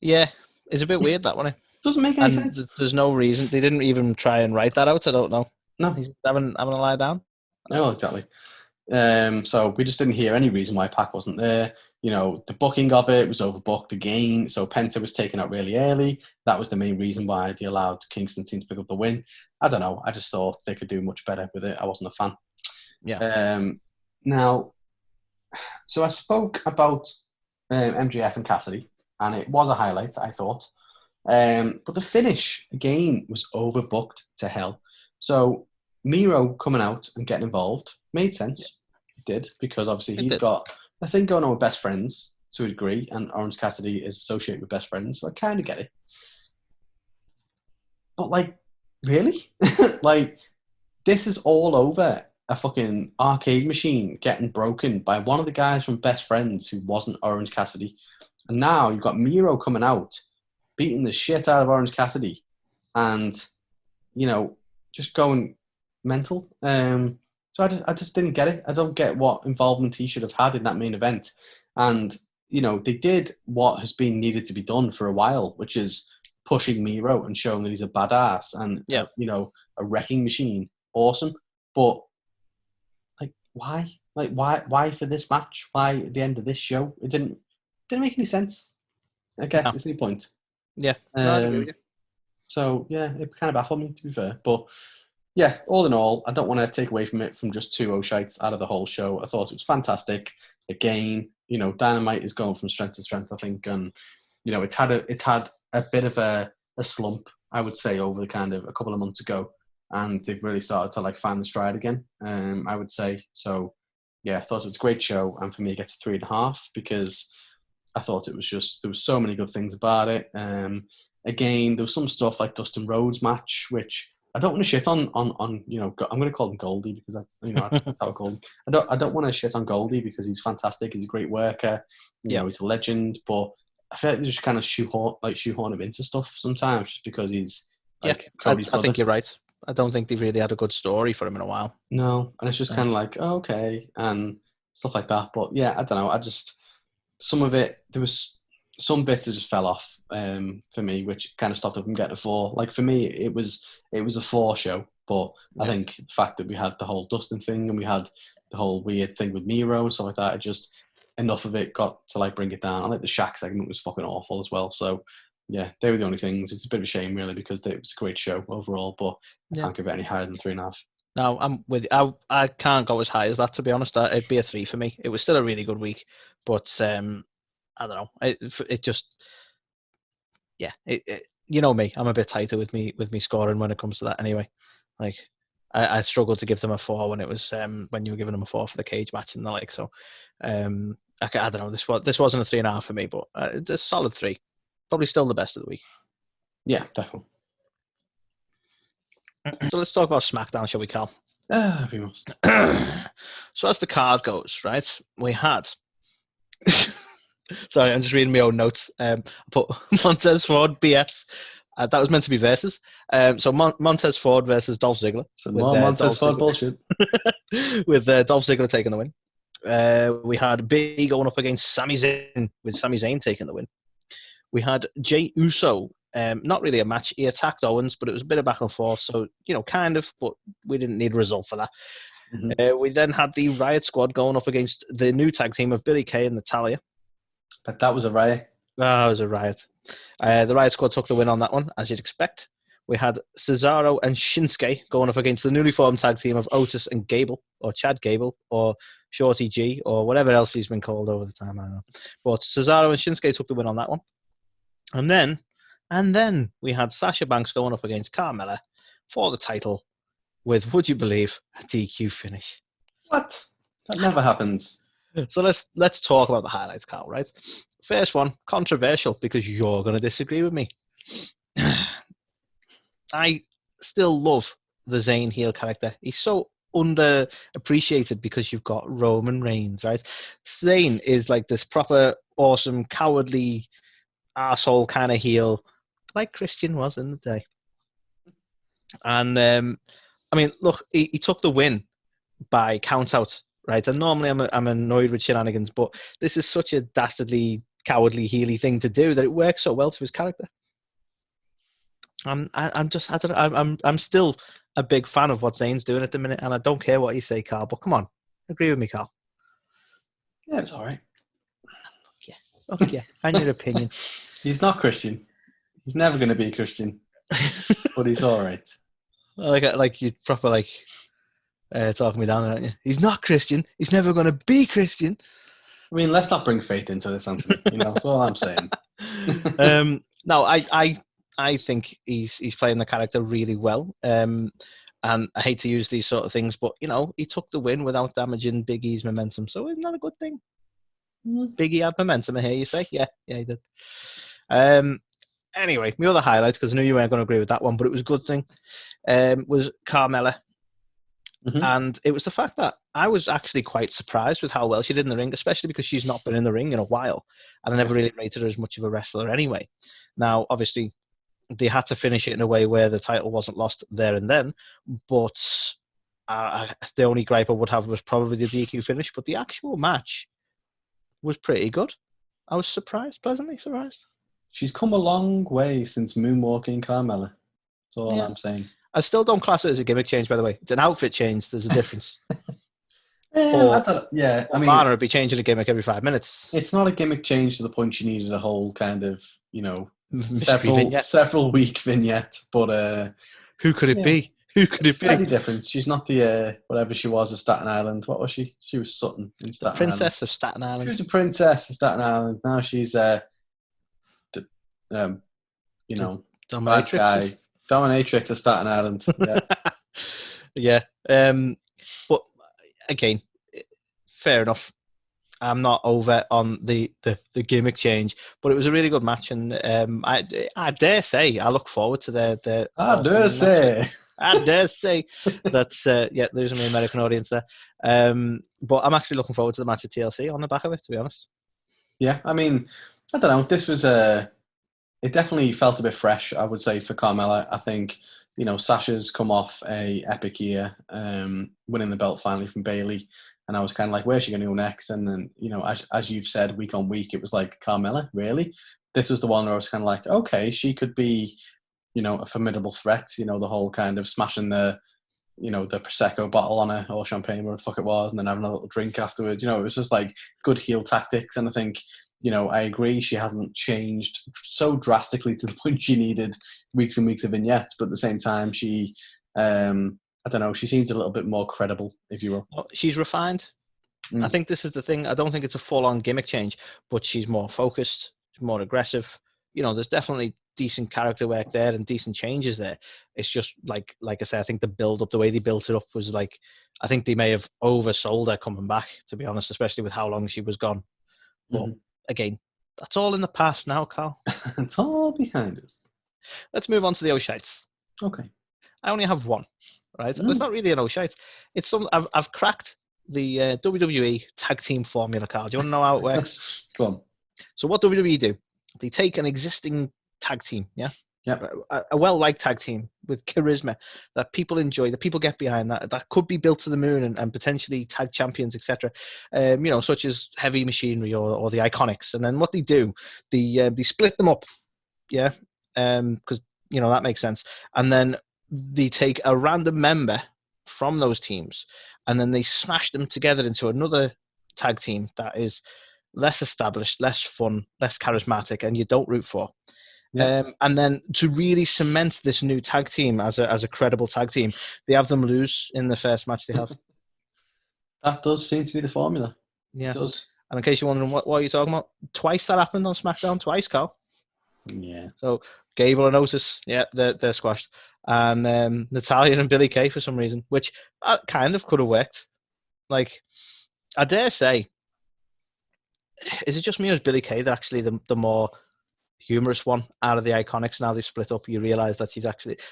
Yeah, it's a bit weird, that one. Doesn't make any sense. There's no reason. They didn't even try and write that out. I don't know. No. He's having a lie down. No, exactly. So we just didn't hear any reason why Pac wasn't there. The booking of it was overbooked again. So Penta was taken out really early. That was the main reason why they allowed Kingston team to pick up the win. I don't know. I just thought they could do much better with it. I wasn't a fan. Yeah. Now, so I spoke about MJF and Cassidy, and it was a highlight, I thought. But the finish, again, was overbooked to hell. So Miro coming out and getting involved made sense. It did, because obviously he's got a thing going on with best friends to a degree, and Orange Cassidy is associated with best friends, so I kind of get it. But, like, really? Like, this is all over a fucking arcade machine getting broken by one of the guys from Best Friends who wasn't Orange Cassidy. And now you've got Miro coming out, beating the shit out of Orange Cassidy, and, just going mental. So I just didn't get it. I don't get what involvement he should have had in that main event. And, they did what has been needed to be done for a while, which is pushing Miro and showing that he's a badass and, a wrecking machine. Awesome. But, like, why? Like, why for this match? Why at the end of this show? It didn't make any sense. I guess it's the point. Yeah. No, I agree with you. So, yeah, it kind of baffled me, to be fair. But, yeah, all in all, I don't want to take away from it from just two O'Shites out of the whole show. I thought it was fantastic. Again, Dynamite is going from strength to strength, I think. And, it's had a bit of a slump, I would say, over the kind of a couple of months ago. And they've really started to, like, find the stride again, I would say. So, yeah, I thought it was a great show. And for me, it gets 3.5 because I thought it was just, there was so many good things about it. Again, there was some stuff like Dustin Rhodes match, which I don't want to shit on I'm going to call him Goldie because that's how I call him. I don't want to shit on Goldie because he's fantastic. He's a great worker. He's a legend. But I feel like they just kind of shoehorn him into stuff sometimes just because he's like Cody's brother. I think you're right. I don't think they've really had a good story for him in a while. No, and it's just kind of like, oh, okay, and stuff like that. But yeah, I don't know. Some of it, there was some bits that just fell off for me, which kind of stopped it from getting a 4. Like for me, it was a 4 show, but I think the fact that we had the whole Dustin thing and we had the whole weird thing with Miro and stuff like that, it just enough of it got to like bring it down. I like the Shaq segment was fucking awful as well. So yeah, they were the only things. It's a bit of a shame really because it was a great show overall, but I can't give it any higher than 3.5. No, I'm with you. I can't go as high as that, to be honest. It'd be a 3 for me. It was still a really good week, but I don't know. It just, yeah. You know me. I'm a bit tighter with me scoring when it comes to that. Anyway, like I struggled to give them a 4 when it was when you were giving them a 4 for the cage match and the like. So I don't know. This wasn't a 3.5 for me, but it's a solid 3. Probably still the best of the week. Yeah, definitely. So let's talk about SmackDown, shall we, Cal? We must. So as the card goes, right, we had Sorry, I'm just reading my own notes. I put Montez Ford BS. That was meant to be versus. So Montez Ford versus Dolph Ziggler. Some more Montez Ford bullshit. With Dolph Ziggler taking the win. We had Big going up against Sami Zayn, with Sami Zayn taking the win. We had Jey Uso. Not really a match. He attacked Owens, but it was a bit of back and forth. So, kind of, but we didn't need a result for that. Mm-hmm. We then had the Riot Squad going up against the new tag team of Billy Kay and Natalya. But that was a riot. Oh, it was a riot. The Riot Squad took the win on that one, as you'd expect. We had Cesaro and Shinsuke going up against the newly formed tag team of Otis and Gable, or Chad Gable, or Shorty G, or whatever else he's been called over the time, I don't know. But Cesaro and Shinsuke took the win on that one. And then we had Sasha Banks going up against Carmella for the title with, would you believe, a DQ finish. What? That never happens. So let's talk about the highlights, Carl, right? First one, controversial, because you're going to disagree with me. I still love the Zayn heel character. He's so underappreciated because you've got Roman Reigns, right? Zayn is like this proper, awesome, cowardly, arsehole kind of heel, like Christian was in the day. And, I mean, look, he took the win by count-out, right? And normally I'm annoyed with shenanigans, but this is such a dastardly, cowardly, heely thing to do that it works so well to his character. I'm still a big fan of what Zayn's doing at the minute, and I don't care what you say, Carl. But come on, agree with me, Carl. Yeah, it's all right. Okay, and your opinion. He's not Christian. He's never going to be Christian, but he's all right. Like you proper talking me down there, aren't you? He's not Christian. He's never going to be Christian. I mean, let's not bring faith into this, Anthony. That's all I'm saying. No, I think he's playing the character really well. And I hate to use these sort of things, but, he took the win without damaging Big E's momentum. So isn't that a good thing? Big E had momentum, I hear you say. Yeah, he did. Anyway, my other highlight, because I knew you weren't going to agree with that one, but it was a good thing, was Carmella. Mm-hmm. And it was the fact that I was actually quite surprised with how well she did in the ring, especially because she's not been in the ring in a while. And I never really rated her as much of a wrestler anyway. Now, obviously, they had to finish it in a way where the title wasn't lost there and then. But the only gripe I would have was probably the DQ finish. But the actual match was pretty good. I was pleasantly surprised. She's come a long way since moonwalking Carmella. That's all I'm saying. I still don't class it as a gimmick change, by the way. It's an outfit change. There's a difference. Lana would be changing a gimmick every 5 minutes. It's not a gimmick change to the point she needed a whole kind of, several week vignette. But who could it be? Who could it be? Slightly difference. She's not the whatever she was of Staten Island. What was she? She was Sutton in Staten Island. Princess of Staten Island. She was a princess of Staten Island. Now she's dominatrix. Dominatrix of Staten Island. Yeah. Yeah. But again, fair enough. I'm not over on the gimmick change, but it was a really good match, and I dare say I look forward to their I dare say that's there's an American audience there. But I'm actually looking forward to the match at TLC on the back of it, to be honest. Yeah, I mean, I don't know. This was it definitely felt a bit fresh, I would say, for Carmella. I think, Sasha's come off a epic year, winning the belt finally from Bayley. And I was kind of like, where's she going to go next? And then, as you've said, week on week, it was like, Carmella, really? This was the one where I was kind of like, okay, she could be, a formidable threat. The whole kind of smashing the Prosecco bottle on her, or champagne, whatever the fuck it was, and then having a little drink afterwards. It was just like good heel tactics. And I think, I agree, she hasn't changed so drastically to the point she needed weeks and weeks of vignettes. But at the same time, she, I don't know, she seems a little bit more credible, if you will. She's refined. I think this is the thing. I don't think it's a full-on gimmick change, but she's more focused, more aggressive. There's definitely decent character work there and decent changes there. It's just like I said, I think the build-up, the way they built it up was like, I think they may have oversold her coming back, to be honest, especially with how long she was gone. But again, that's all in the past now, Carl. It's all behind us. Let's move on to the O'Shites. Okay. I only have one, right? It's not really an O'Shite. It's I've cracked the WWE tag team formula, Carl. Do you want to know how it works? Go on. So what WWE do? They take an existing tag team, yeah, Yep. a well-liked tag team with charisma that people enjoy, that people get behind, that could be built to the moon and potentially tag champions, etc. Such as Heavy Machinery or the Iconics. And then what they do, they split them up, yeah, because that makes sense. And then they take a random member from those teams, and then they smash them together into another tag team that is less established, less fun, less charismatic, and you don't root for. Yeah. And then to really cement this new tag team as a credible tag team, they have them lose in the first match they have. That does seem to be the formula. Yeah. It does. And in case you're wondering what are you talking about, twice that happened on SmackDown, twice, Carl. Yeah. So Gable and Otis, yeah, they're squashed. And Natalya and Billie Kay for some reason, which kind of could have worked. Like, I dare say, is it just me or is Billie Kay actually the more humorous one out of the Iconics? Now they've split up, you realise that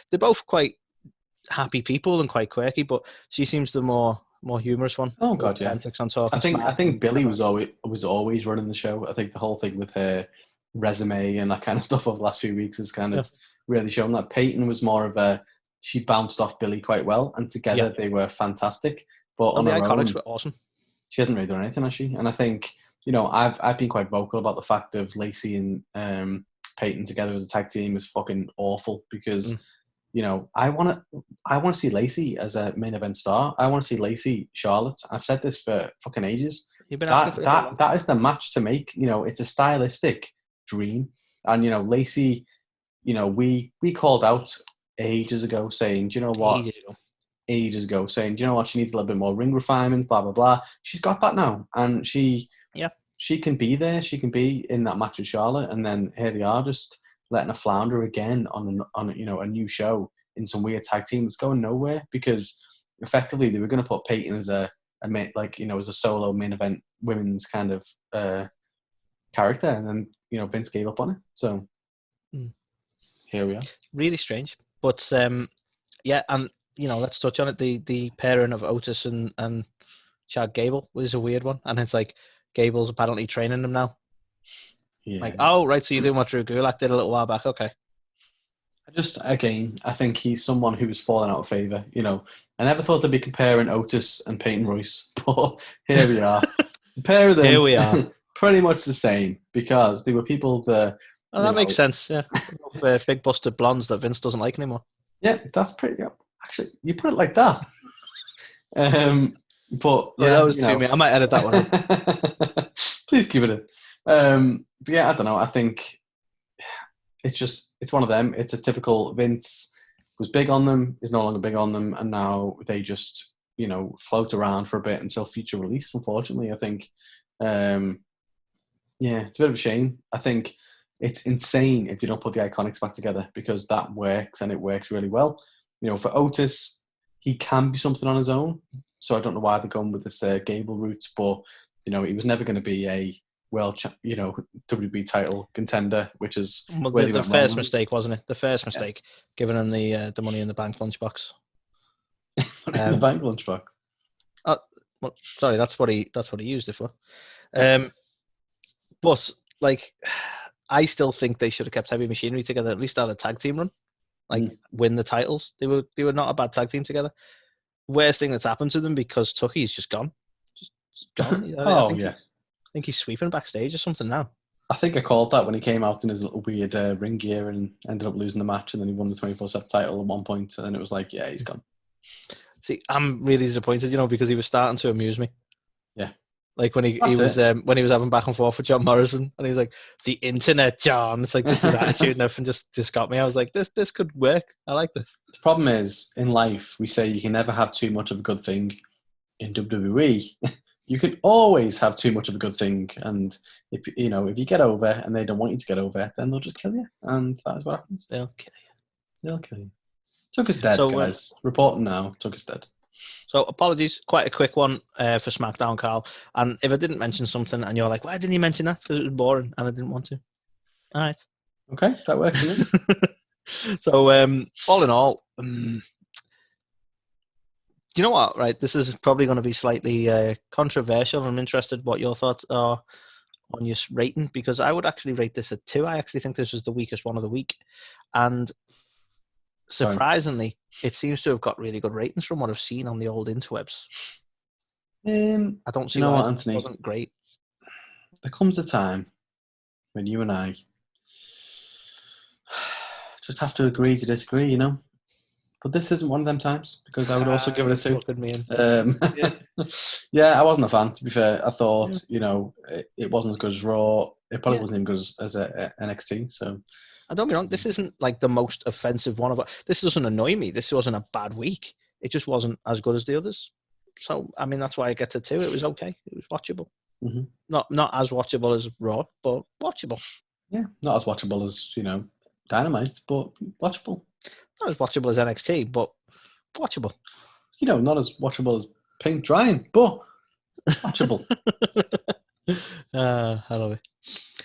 they're both quite happy people and quite quirky, but she seems the more humorous one. Oh God, yeah. On talk. I think Billy was always running the show. I think the whole thing with her resume and that kind of stuff over the last few weeks has kind of really shown that. Peyton was more of she bounced off Billy quite well, and together they were fantastic. But on the her Iconics own, were awesome. She hasn't really done anything, has she? And I think I've been quite vocal about the fact of Lacey and Peyton together as a tag team is fucking awful because. I want to see Lacey as a main event star. I want to see Lacey Charlotte. I've said this for fucking ages. You've been asking for that is the match to make. It's a stylistic dream. And Lacey, we called out ages ago saying, do you know what? Ages ago saying, do you know what? She needs a little bit more ring refinement. Blah blah blah. She's got that now, and she can be there. She can be in that match with Charlotte, and then here they are just letting her flounder again on a new show in some weird tag team that's going nowhere because effectively they were going to put Peyton as as a solo main event women's kind of character, and then Vince gave up on it. So here we are. Really strange, but and let's touch on it. The pairing of Otis and Chad Gable was a weird one, and it's like Gable's apparently training them now. Yeah. Like, oh, right, so you're doing what Drew Gulak did a little while back. Okay. I think he's someone who was falling out of favour. I never thought I'd be comparing Otis and Peyton Royce, but here we are. The pair of them here we are. Pretty much the same because they were people that... Oh, that makes sense, yeah. Big busted blondes that Vince doesn't like anymore. Yeah, that's pretty... Actually, you put it like that. But yeah, that was too me. I might edit that one. Please keep it in. But yeah, I don't know. I think it's one of them. It's a typical Vince was big on them, is no longer big on them, and now they just float around for a bit until future release. Unfortunately, I think it's a bit of a shame. I think it's insane if you don't put the Iconics back together because that works and it works really well. For Otis, he can be something on his own. So I don't know why they're going with this Gable route, but he was never going to be a WWE title contender, which is the first mistake, wasn't it? The first mistake, giving him the Money in the Bank lunchbox. The bank lunchbox. Well, sorry, that's what he used it for. But I still think they should have kept Heavy Machinery together, at least at a tag team run, win the titles. They were not a bad tag team together. Worst thing that's happened to them because Tucky's just gone. Just gone. I think he's sweeping backstage or something now. I think I called that when he came out in his little weird ring gear and ended up losing the match, and then he won the 24/7 title at one point, and then it was like, yeah, he's gone. See, I'm really disappointed, because he was starting to amuse me. Yeah. Like when he was having back and forth with John Morrison, and he was like, "The internet, John." It's like just his attitude and everything just got me. I was like, "This could work. I like this." The problem is in life, we say you can never have too much of a good thing. In WWE, you can always have too much of a good thing, and if you get over and they don't want you to get over, then they'll just kill you, and that is what happens. They'll kill you. Tuck is dead, guys. Reporting now. Tuck is dead. So apologies, quite a quick one for SmackDown, Carl. And if I didn't mention something and you're like, why didn't you mention that? Because it was boring and I didn't want to. All right. Okay, that works for me. So all in all, do you know what, right? This is probably going to be slightly controversial. I'm interested what your thoughts are on your rating, because I would actually rate this a 2. I actually think this was the weakest one of the week. And surprisingly, it seems to have got really good ratings from what I've seen on the old interwebs. I don't see why Anthony, it wasn't great. There comes a time when you and I just have to agree to disagree, you know? But this isn't one of them times, because I would also give it a 2. Look at me. Yeah, I wasn't a fan, to be fair. I thought, you know, it wasn't as good as Raw. It probably wasn't even good as NXT, so... I don't be wrong, this isn't like the most offensive one of it. This doesn't annoy me. This wasn't a bad week. It just wasn't as good as the others. So, I mean, that's why I get to 2. It was okay. It was watchable. Mm-hmm. Not as watchable as Raw, but watchable. Yeah, not as watchable as, you know, Dynamite, but watchable. Not as watchable as NXT, but watchable. You know, not as watchable as paint drying, but watchable. I love it.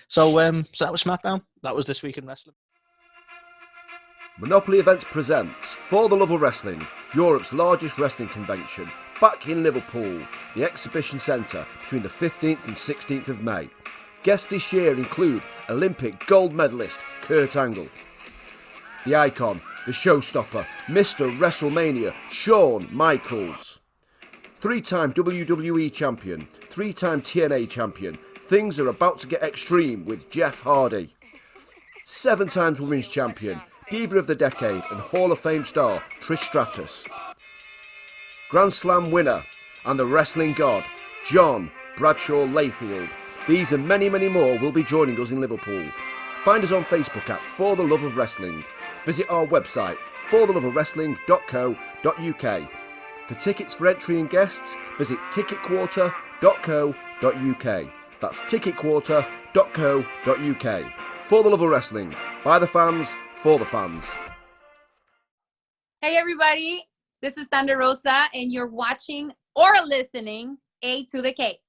So that was SmackDown. That was This Week in Wrestling. Monopoly Events presents For the Love of Wrestling, Europe's largest wrestling convention, back in Liverpool, the Exhibition Centre, between the 15th and 16th of May. Guests this year include Olympic gold medalist Kurt Angle, the Icon, the Showstopper, Mr. WrestleMania, Shawn Michaels, 3-time WWE champion, 3-time TNA champion. Things are about to get extreme with Jeff Hardy. 7 times Women's Champion, Diva of the Decade and Hall of Fame star Trish Stratus. Grand Slam winner and the Wrestling God, John Bradshaw Layfield. These and many, many more will be joining us in Liverpool. Find us on Facebook at For the Love of Wrestling. Visit our website, fortheloveofwrestling.co.uk. For tickets for entry and guests, visit ticketquarter.co.uk. That's ticketquarter.co.uk. For the Love of Wrestling, by the fans, for the fans. Hey everybody, this is Thunder Rosa and you're watching or listening A to the K.